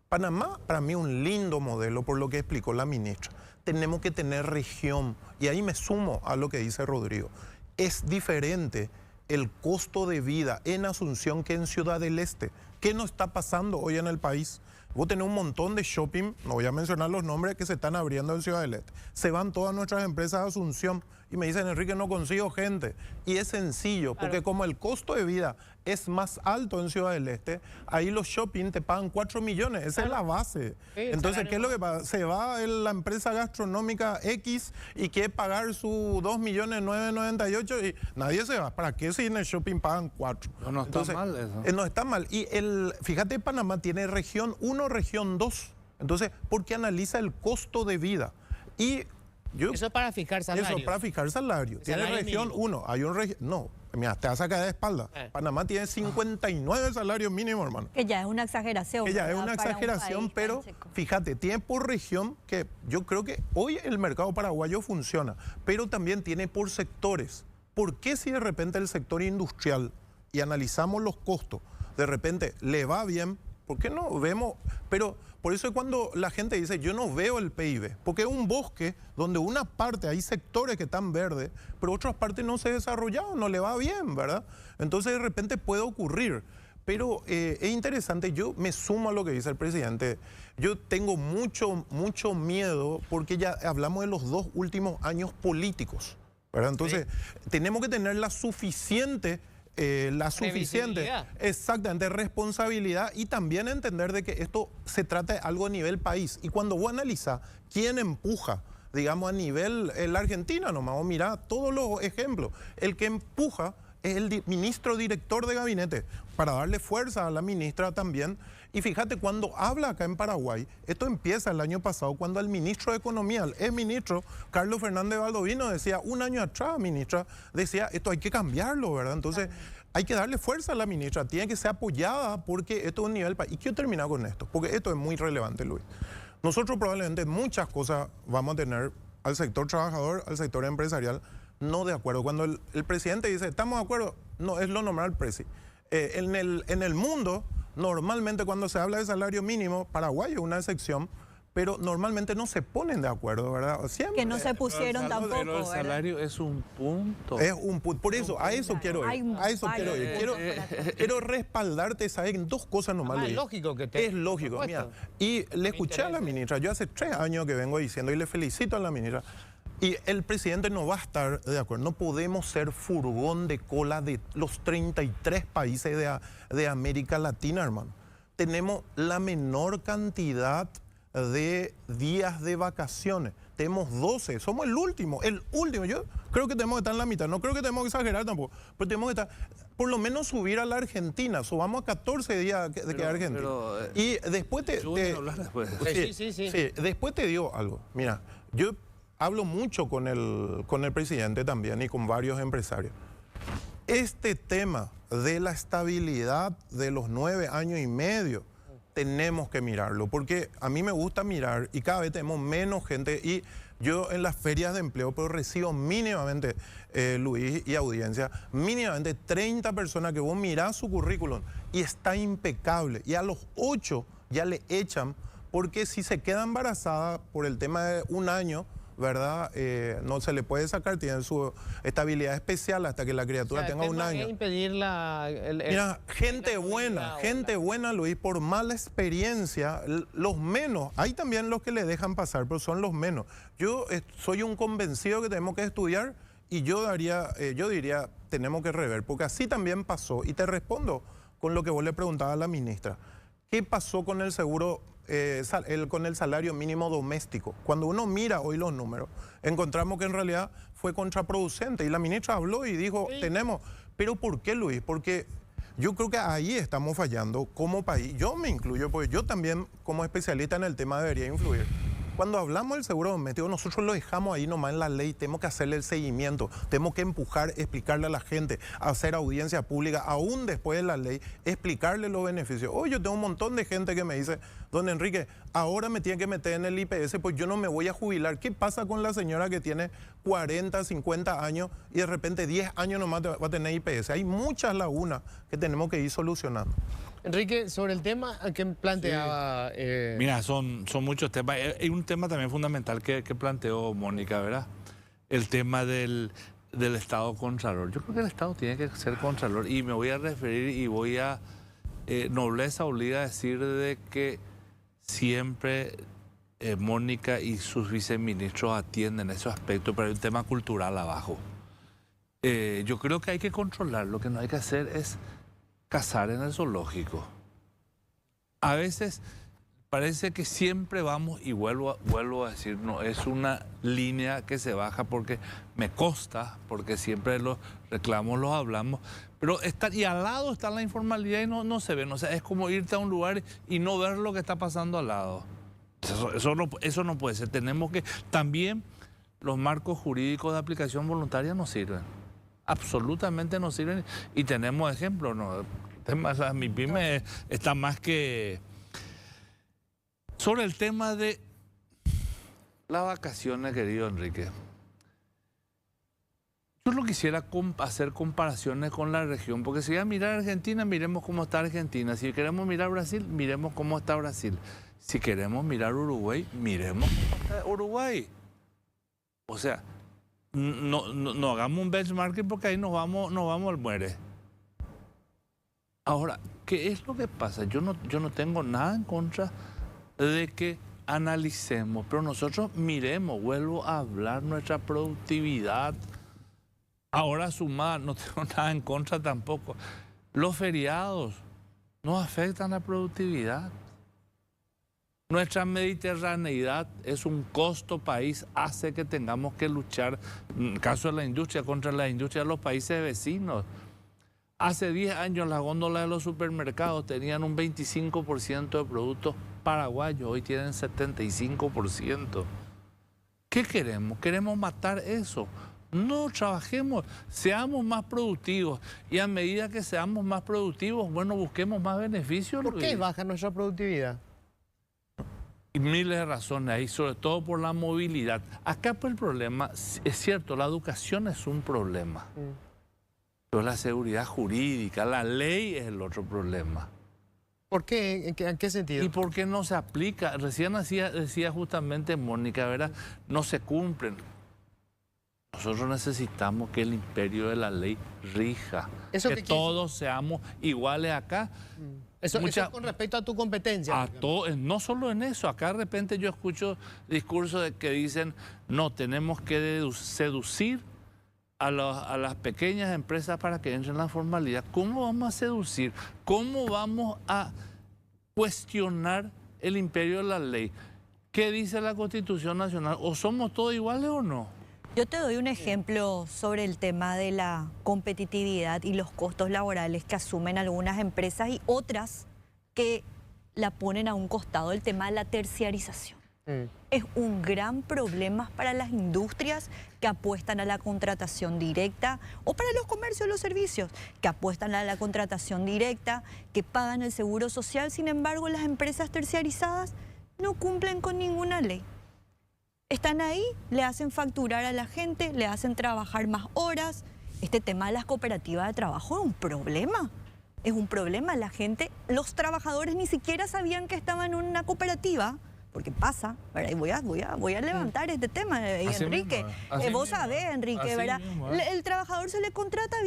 Panamá, para mí, un lindo modelo, por lo que explicó la ministra. Tenemos que tener región, y ahí me sumo a lo que dice Rodrigo. Es diferente el costo de vida en Asunción que en Ciudad del Este. ¿Qué nos está pasando hoy en el país? Vos tenés un montón de shopping, no voy a mencionar los nombres, que se están abriendo en Ciudad del Este. Se van todas nuestras empresas a Asunción y me dicen, Enrique, no consigo gente. Y es sencillo, porque como el costo de vida es más alto en Ciudad del Este, ahí los shopping te pagan 4 millones, esa es la base. Entonces, ¿qué es lo que pasa? Se va la empresa gastronómica X y quiere pagar su 2.998.000 y nadie se va. ¿Para qué si en el shopping pagan 4? No está mal eso. No está mal. Y fíjate, Panamá tiene región 1, región 2. Entonces, porque analiza el costo de vida. Y Eso es para fijar salarios. eso, para fijar salario. Tiene Salario región mínimo. 1, hay un región... No, mira, te vas a caer de espalda. Panamá tiene 59 salarios mínimos, hermano. Que ya es una exageración. Que ya es ¿verdad? una Para un exageración, país tan pero seco. fíjate, tiene por región que yo creo que hoy el mercado paraguayo funciona, pero también tiene por sectores. ¿Por qué si de repente el sector industrial, y analizamos los costos, de repente le va bien? ¿Por qué no vemos? Pero por eso es cuando la gente dice, yo no veo el PIB, porque es un bosque donde una parte, hay sectores que están verdes, pero otras partes no se han desarrollado, no le va bien, ¿verdad? Entonces de repente puede ocurrir. Pero es interesante, yo me sumo a lo que dice el presidente. Yo tengo mucho miedo porque ya hablamos de los 2 últimos años políticos, ¿verdad? Entonces tenemos que tener la suficiente... Previsibilidad. exactamente, responsabilidad y también entender de que esto se trata de algo a nivel país. Y cuando vos analizás quién empuja, digamos a nivel la Argentina nomás, o mirá todos los ejemplos, el que empuja es el ministro director de gabinete, para darle fuerza a la ministra también. Y fíjate, cuando habla acá en Paraguay, esto empieza el año pasado, cuando el ministro de Economía, el exministro Carlos Fernández Baldovino decía, un año atrás, ministra, decía, esto hay que cambiarlo, ¿verdad? Entonces, hay que darle fuerza a la ministra, tiene que ser apoyada porque esto es un nivel país. Y quiero terminar con esto, porque esto es muy relevante, Luis. Nosotros probablemente muchas cosas vamos a tener al sector trabajador, al sector empresarial, no de acuerdo. Cuando el presidente dice, ¿estamos de acuerdo? No, es lo normal al presi. En el mundo, normalmente cuando se habla de salario mínimo, Paraguay es una excepción, pero normalmente no se ponen de acuerdo, ¿verdad? Siempre, Que no se pusieron tampoco, Pero el ¿verdad? salario es un punto. es un punto. Por eso, a eso quiero Hay ir. A eso varios quiero ir. puntos Quiero respaldarte, ¿sabes? En 2 cosas nomás. Es Luis. lógico que te... Es lógico, por mira. supuesto. Y le escuché a la ministra, yo hace 3 años que vengo diciendo, y le felicito a la ministra, y el presidente no va a estar de acuerdo. No podemos ser furgón de cola de los 33 países de América Latina, hermano. Tenemos la menor cantidad de días de vacaciones. metemos 12, somos el último. Yo creo que tenemos que estar en la mitad, no creo que tenemos que exagerar tampoco, pero tenemos que estar, por lo menos subir a la Argentina, subamos a 14 días de quedar Argentina. Y después después te digo algo, mira, yo hablo mucho con el presidente también y con varios empresarios. Este tema de la estabilidad de los 9 años y medio, tenemos que mirarlo, porque a mí me gusta mirar y cada vez tenemos menos gente y yo en las ferias de empleo pero recibo mínimamente, Luis y audiencia, mínimamente 30 personas que vos mirás su currículum y está impecable y a los 8 ya le echan porque si se queda embarazada por el tema de un año, ¿verdad? No se le puede sacar, tiene su estabilidad especial hasta que la criatura tenga un año. Impedir Mira, gente buena, Luis, por mala experiencia, los menos, hay también los que le dejan pasar, pero son los menos. Yo soy un convencido que tenemos que estudiar y yo diría, tenemos que rever, porque así también pasó, y te respondo con lo que vos le preguntabas a la ministra. ¿Qué pasó con el seguro? Con el salario mínimo doméstico. Cuando uno mira hoy los números, encontramos que en realidad fue contraproducente y la ministra habló y dijo, tenemos, pero ¿por qué, Luis? Porque yo creo que ahí estamos fallando como país, yo me incluyo, porque yo también como especialista en el tema debería influir. Cuando hablamos del seguro doméstico, nosotros lo dejamos ahí nomás en la ley, tenemos que hacerle el seguimiento, tenemos que empujar, explicarle a la gente, hacer audiencia pública, aún después de la ley, explicarle los beneficios. Hoy yo tengo un montón de gente que me dice, don Enrique, ahora me tienen que meter en el IPS, pues yo no me voy a jubilar. ¿Qué pasa con la señora que tiene 40, 50 años y de repente 10 años nomás va a tener IPS? Hay muchas lagunas que tenemos que ir solucionando. Enrique, sobre el tema que planteaba... Mira, son muchos temas. Hay un tema también fundamental que planteó Mónica, ¿verdad? El tema del Estado Contralor. Yo creo que el Estado tiene que ser Contralor y me voy a referir y voy a... nobleza obliga a decir de que siempre Mónica y sus viceministros atienden esos aspectos, pero hay un tema cultural abajo. Yo creo que hay que controlar. Lo que no hay que hacer es cazar en el zoológico. A veces parece que siempre vamos, y vuelvo a decir, no, es una línea que se baja porque me consta, porque siempre los reclamos los hablamos, pero y al lado está la informalidad y no se ven. O sea, es como irte a un lugar y no ver lo que está pasando al lado. Eso no puede ser. Tenemos que... También los marcos jurídicos de aplicación voluntaria no sirven. Absolutamente no sirven y tenemos ejemplos, ¿no? El tema de las MIPYME está más que... Sobre el tema de las vacaciones, querido Enrique, yo no quisiera hacer comparaciones con la región, porque si voy a mirar Argentina, miremos cómo está Argentina. Si queremos mirar Brasil, miremos cómo está Brasil. Si queremos mirar Uruguay, miremos cómo está Uruguay. O sea, no hagamos un benchmarking porque ahí nos vamos al muere. Ahora, ¿qué es lo que pasa? Yo no tengo nada en contra de que analicemos, pero nosotros miremos, vuelvo a hablar, nuestra productividad. Ahora sumada, no tengo nada en contra tampoco. Los feriados nos afectan la productividad. Nuestra mediterraneidad es un costo país, hace que tengamos que luchar, en el caso de la industria, contra la industria de los países vecinos. Hace 10 años las góndolas de los supermercados tenían un 25% de productos paraguayos, hoy tienen 75%. ¿Qué queremos? ¿Queremos matar eso? No trabajemos, seamos más productivos y a medida que seamos más productivos, bueno, busquemos más beneficios. ¿Por qué baja nuestra productividad? Y miles de razones ahí, sobre todo por la movilidad. Acá pues el problema, es cierto, la educación es un problema, pero la seguridad jurídica, la ley es el otro problema. ¿Por qué? ¿En qué sentido? ¿Y por qué no se aplica? Recién decía justamente Mónica, ¿verdad? No se cumplen. Nosotros necesitamos que el imperio de la ley rija, que todos seamos iguales acá. Eso con respecto a tu competencia. No solo en eso, acá de repente yo escucho discursos de que dicen, no, tenemos que seducir a las pequeñas empresas para que entren en la formalidad. ¿Cómo vamos a seducir? ¿Cómo vamos a cuestionar el imperio de la ley? ¿Qué dice la Constitución Nacional? ¿O somos todos iguales o no? Yo te doy un ejemplo sobre el tema de la competitividad y los costos laborales que asumen algunas empresas y otras que la ponen a un costado, el tema de la terciarización. Es un gran problema para las industrias que apuestan a la contratación directa o para los comercios, los servicios que apuestan a la contratación directa, que pagan el seguro social. Sin embargo, las empresas terciarizadas no cumplen con ninguna ley. Están ahí, le hacen facturar a la gente, le hacen trabajar más horas. Este tema de las cooperativas de trabajo es un problema. Es un problema. La gente, los trabajadores ni siquiera sabían que estaban en una cooperativa. Porque pasa, ¿verdad? Y voy a levantar este tema, Enrique. Vos sabés, Enrique, ¿verdad? El trabajador se le contrata,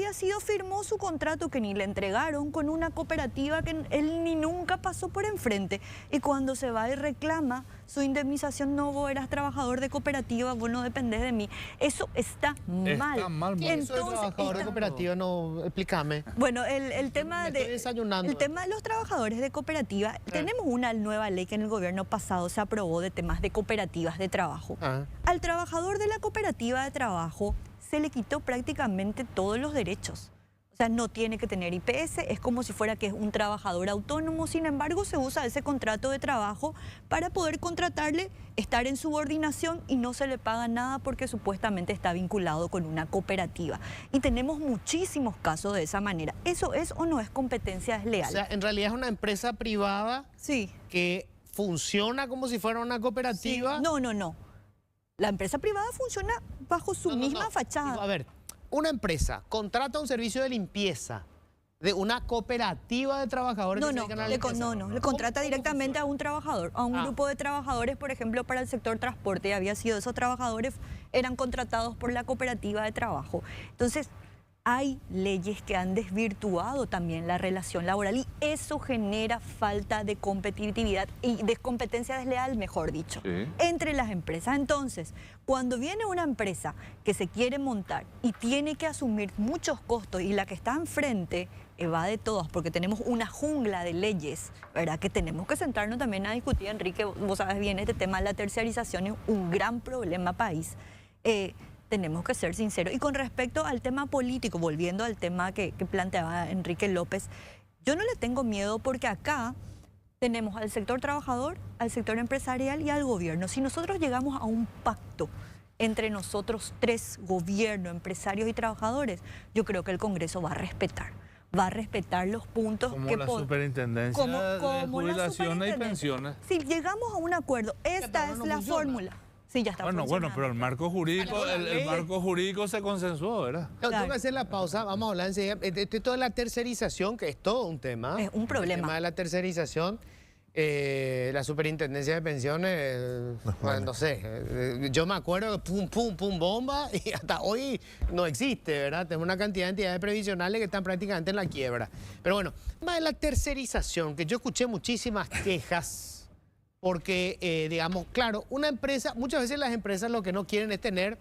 firmó su contrato que ni le entregaron con una cooperativa que él ni nunca pasó por enfrente. Y cuando se va y reclama su indemnización, no, vos eras trabajador de cooperativa, vos no dependés de mí. Eso está mal. Está mal. Entonces, trabajador de cooperativa, no, explícame. Bueno, el tema de los trabajadores de cooperativa, tenemos una nueva ley que en el gobierno pasado se aprobó de temas de cooperativas de trabajo. Al trabajador de la cooperativa de trabajo se le quitó prácticamente todos los derechos. O sea, no tiene que tener IPS, es como si fuera que es un trabajador autónomo. Sin embargo, se usa ese contrato de trabajo para poder contratarle, estar en subordinación y no se le paga nada porque supuestamente está vinculado con una cooperativa. Y tenemos muchísimos casos de esa manera. ¿Eso es o no es competencia desleal? O sea, en realidad es una empresa privada que funciona como si fuera una cooperativa. Sí. No. La empresa privada funciona bajo su misma fachada. A ver, una empresa contrata un servicio de limpieza de una cooperativa de trabajadores. Le contrata directamente a un trabajador, a un grupo de trabajadores, por ejemplo, para el sector transporte. Había sido esos trabajadores, eran contratados por la cooperativa de trabajo. Entonces, hay leyes que han desvirtuado también la relación laboral y eso genera falta de competitividad y de competencia desleal, mejor dicho, entre las empresas. Entonces, cuando viene una empresa que se quiere montar y tiene que asumir muchos costos y la que está enfrente evade todas, porque tenemos una jungla de leyes, ¿verdad? Que tenemos que sentarnos también a discutir, Enrique, vos sabes bien, este tema de la terciarización es un gran problema país. Tenemos que ser sinceros. Y con respecto al tema político, volviendo al tema que planteaba Enrique López, yo no le tengo miedo porque acá tenemos al sector trabajador, al sector empresarial y al gobierno. Si nosotros llegamos a un pacto entre nosotros tres, gobierno, empresarios y trabajadores, yo creo que el Congreso va a respetar los puntos como que la superintendencia de jubilaciones y pensiones. Si llegamos a un acuerdo, esta es la fórmula. Sí, ya está bueno, pero el marco jurídico se consensuó, ¿verdad? Tengo que hacer la pausa, vamos a hablar enseguida. Esto de la tercerización, que es todo un tema. Es un problema. El tema de la tercerización, la superintendencia de pensiones, no sé, yo me acuerdo que pum, bomba, y hasta hoy no existe, ¿verdad? Tenemos una cantidad de entidades previsionales que están prácticamente en la quiebra. Pero bueno, el tema de la tercerización, que yo escuché muchísimas quejas. Porque, digamos, claro, una empresa, muchas veces las empresas lo que no quieren es tener,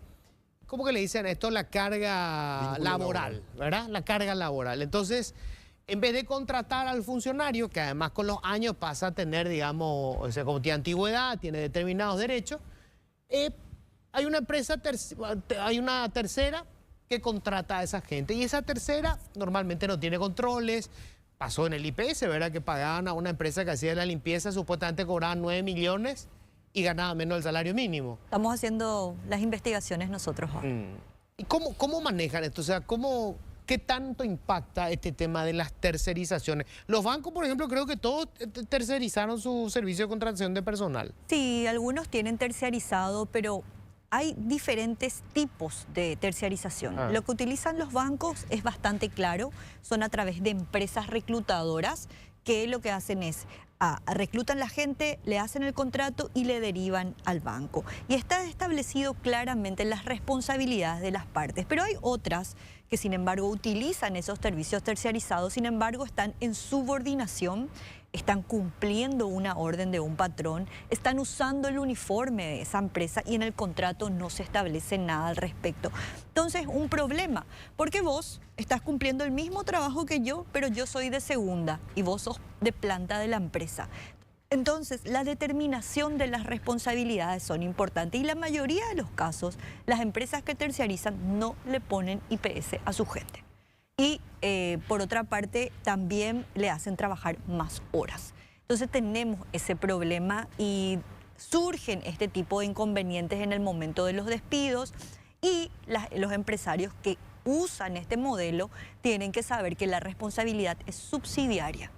¿cómo que le dicen esto? La carga laboral, ¿verdad? La carga laboral. Entonces, en vez de contratar al funcionario, que además con los años pasa a tener, digamos, o sea, como tiene antigüedad, tiene determinados derechos, hay una empresa, hay una tercera que contrata a esa gente. Y esa tercera normalmente no tiene controles. Pasó en el IPS, ¿verdad? Que pagaban a una empresa que hacía la limpieza, supuestamente cobraban 9 millones y ganaban menos del salario mínimo. Estamos haciendo las investigaciones nosotros. ¿Y cómo manejan esto? O sea, ¿qué tanto impacta este tema de las tercerizaciones? Los bancos, por ejemplo, creo que todos tercerizaron su servicio de contratación de personal. Sí, algunos tienen terciarizado, pero hay diferentes tipos de terciarización. Lo que utilizan los bancos es bastante claro, son a través de empresas reclutadoras que lo que hacen es reclutan la gente, le hacen el contrato y le derivan al banco. Y está establecido claramente las responsabilidades de las partes, pero hay otras que sin embargo utilizan esos servicios terciarizados, sin embargo están en subordinación, están cumpliendo una orden de un patrón, están usando el uniforme de esa empresa y en el contrato no se establece nada al respecto. Entonces, un problema, porque vos estás cumpliendo el mismo trabajo que yo, pero yo soy de segunda y vos sos de planta de la empresa. Entonces, la determinación de las responsabilidades son importantes y la mayoría de los casos, las empresas que terciarizan no le ponen IPS a su gente. Y por otra parte, también le hacen trabajar más horas. Entonces tenemos ese problema y surgen este tipo de inconvenientes en el momento de los despidos y los empresarios que usan este modelo tienen que saber que la responsabilidad es subsidiaria.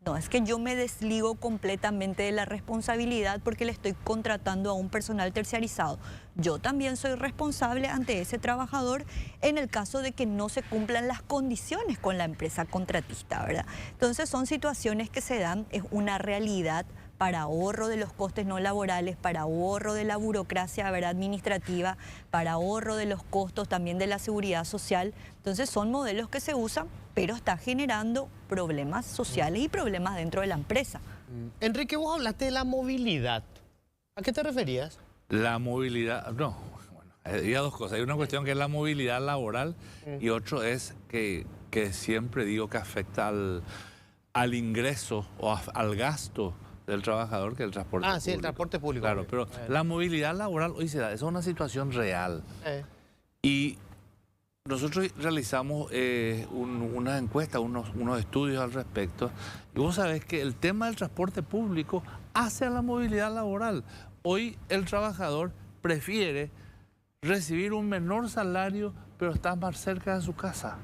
No es que yo me desligo completamente de la responsabilidad porque le estoy contratando a un personal terciarizado. Yo también soy responsable ante ese trabajador en el caso de que no se cumplan las condiciones con la empresa contratista, ¿verdad? Entonces son situaciones que se dan, es una realidad para ahorro de los costes no laborales, para ahorro de la burocracia, ¿verdad?, administrativa, para ahorro de los costos también de la seguridad social. Entonces son modelos que se usan, pero está generando problemas sociales y problemas dentro de la empresa. Enrique, vos hablaste de la movilidad. ¿A qué te referías? La movilidad, no, bueno, hay dos cosas. Hay una cuestión que es la movilidad laboral y otro es que siempre digo que afecta al ingreso o al gasto del trabajador, que el transporte público. Sí, el transporte público. Claro, pero la movilidad laboral hoy se da, es una situación real. Y nosotros realizamos una encuesta, unos estudios al respecto, y vos sabés que el tema del transporte público hace a la movilidad laboral. Hoy el trabajador prefiere recibir un menor salario, pero estar más cerca de su casa.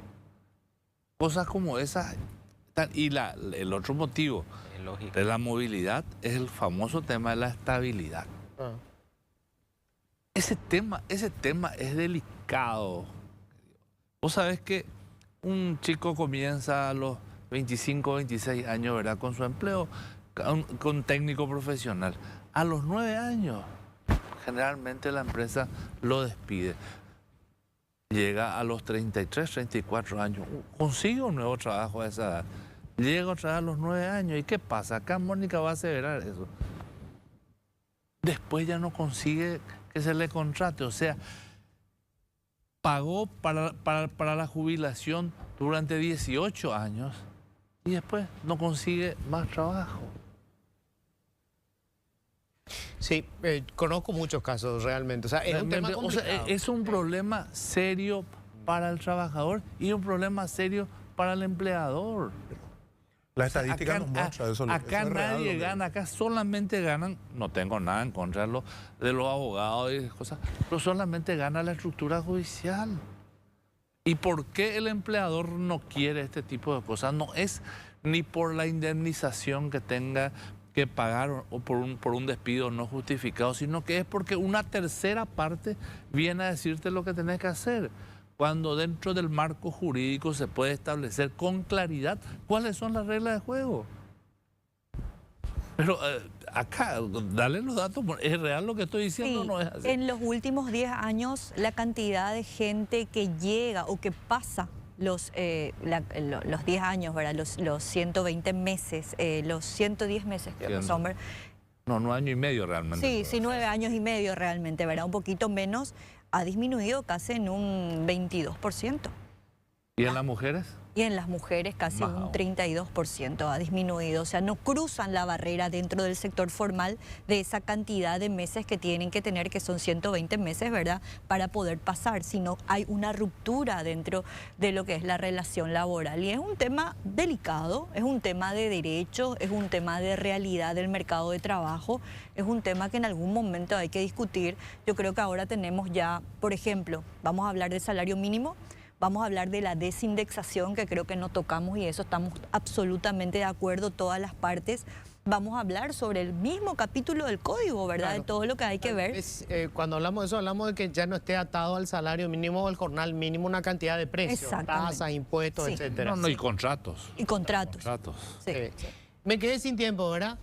Cosas como esas. Y el otro motivo de la movilidad es el famoso tema de la estabilidad. Ese tema es delicado. Vos sabés que un chico comienza a los 25, 26 años, ¿verdad?, con su empleo, con técnico profesional. A los 9 años, generalmente la empresa lo despide. Llega a los 33, 34 años, consigue un nuevo trabajo a esa edad. Llega otra vez a los 9 años. ¿Y qué pasa? Acá Mónica va a aseverar eso. Después ya no consigue que se le contrate. O sea, pagó para la jubilación durante 18 años y después no consigue más trabajo. Sí, conozco muchos casos realmente. O sea, es un tema complicado. O sea, es un problema serio para el trabajador y un problema serio para el empleador. La estadística nos muestra eso. Acá nadie gana, acá solamente ganan, no tengo nada en contra de los abogados y cosas, pero solamente gana la estructura judicial. ¿Y por qué el empleador no quiere este tipo de cosas? No es ni por la indemnización que tenga que pagar o por un despido no justificado, sino que es porque una tercera parte viene a decirte lo que tenés que hacer, cuando dentro del marco jurídico se puede establecer con claridad cuáles son las reglas de juego. Pero acá, dale los datos, ¿es real lo que estoy diciendo o no es así? En los últimos 10 años, la cantidad de gente que llega o que pasa los 10 años, ¿verdad?, los 120 meses, los 110 meses, creo que son, ¿verdad? No, 9 años y medio realmente. Sí, 9 años y medio realmente, ¿verdad? Un poquito menos, ha disminuido casi en un 22%. ¿Y en las mujeres? Y en las mujeres casi un 32% ha disminuido. O sea, no cruzan la barrera dentro del sector formal de esa cantidad de meses que tienen que tener, que son 120 meses, ¿verdad?, para poder pasar, sino hay una ruptura dentro de lo que es la relación laboral. Y es un tema delicado, es un tema de derechos, es un tema de realidad del mercado de trabajo, es un tema que en algún momento hay que discutir. Yo creo que ahora tenemos ya, por ejemplo, vamos a hablar del salario mínimo. Vamos a hablar de la desindexación, que creo que no tocamos y eso estamos absolutamente de acuerdo todas las partes. Vamos a hablar sobre el mismo capítulo del código, ¿verdad? Claro. De todo lo que hay que ver. Cuando hablamos de eso, hablamos de que ya no esté atado al salario mínimo o al jornal mínimo una cantidad de precios, tasas, impuestos, etcétera. No, y contratos. Y contratos. Sí. Me quedé sin tiempo, ¿verdad?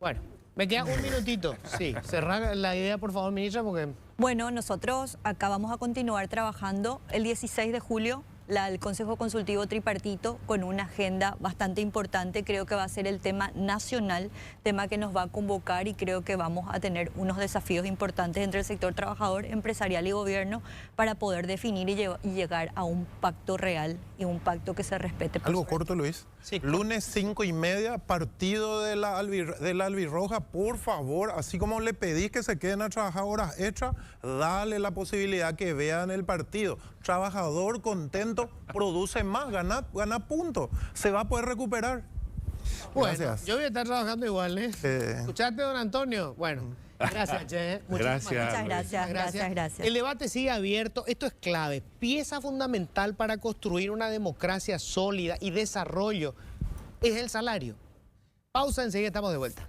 Bueno, me queda un minutito. Sí, cerrar la idea, por favor, ministra, porque... Bueno, nosotros acá vamos a continuar trabajando el 16 de julio. el Consejo Consultivo Tripartito con una agenda bastante importante. Creo que va a ser el tema nacional, tema que nos va a convocar, y creo que vamos a tener unos desafíos importantes entre el sector trabajador, empresarial y gobierno para poder definir y llegar a un pacto real y un pacto que se respete. Algo corto, Luis. Sí, Lunes 5:30, partido de la albirroja. Por favor, así como le pedís que se queden a trabajar horas extras, dale la posibilidad que vean el partido. Trabajador contento produce más, gana puntos. Se va a poder recuperar. Bueno, Gracias. yo voy a estar trabajando igual, ¿eh? ¿Escuchaste, don Antonio? Bueno, gracias, Che. Gracias. Muchas gracias, gracias. El debate sigue abierto. Esto es clave. Pieza fundamental para construir una democracia sólida y desarrollo es el salario. Pausa, enseguida estamos de vuelta.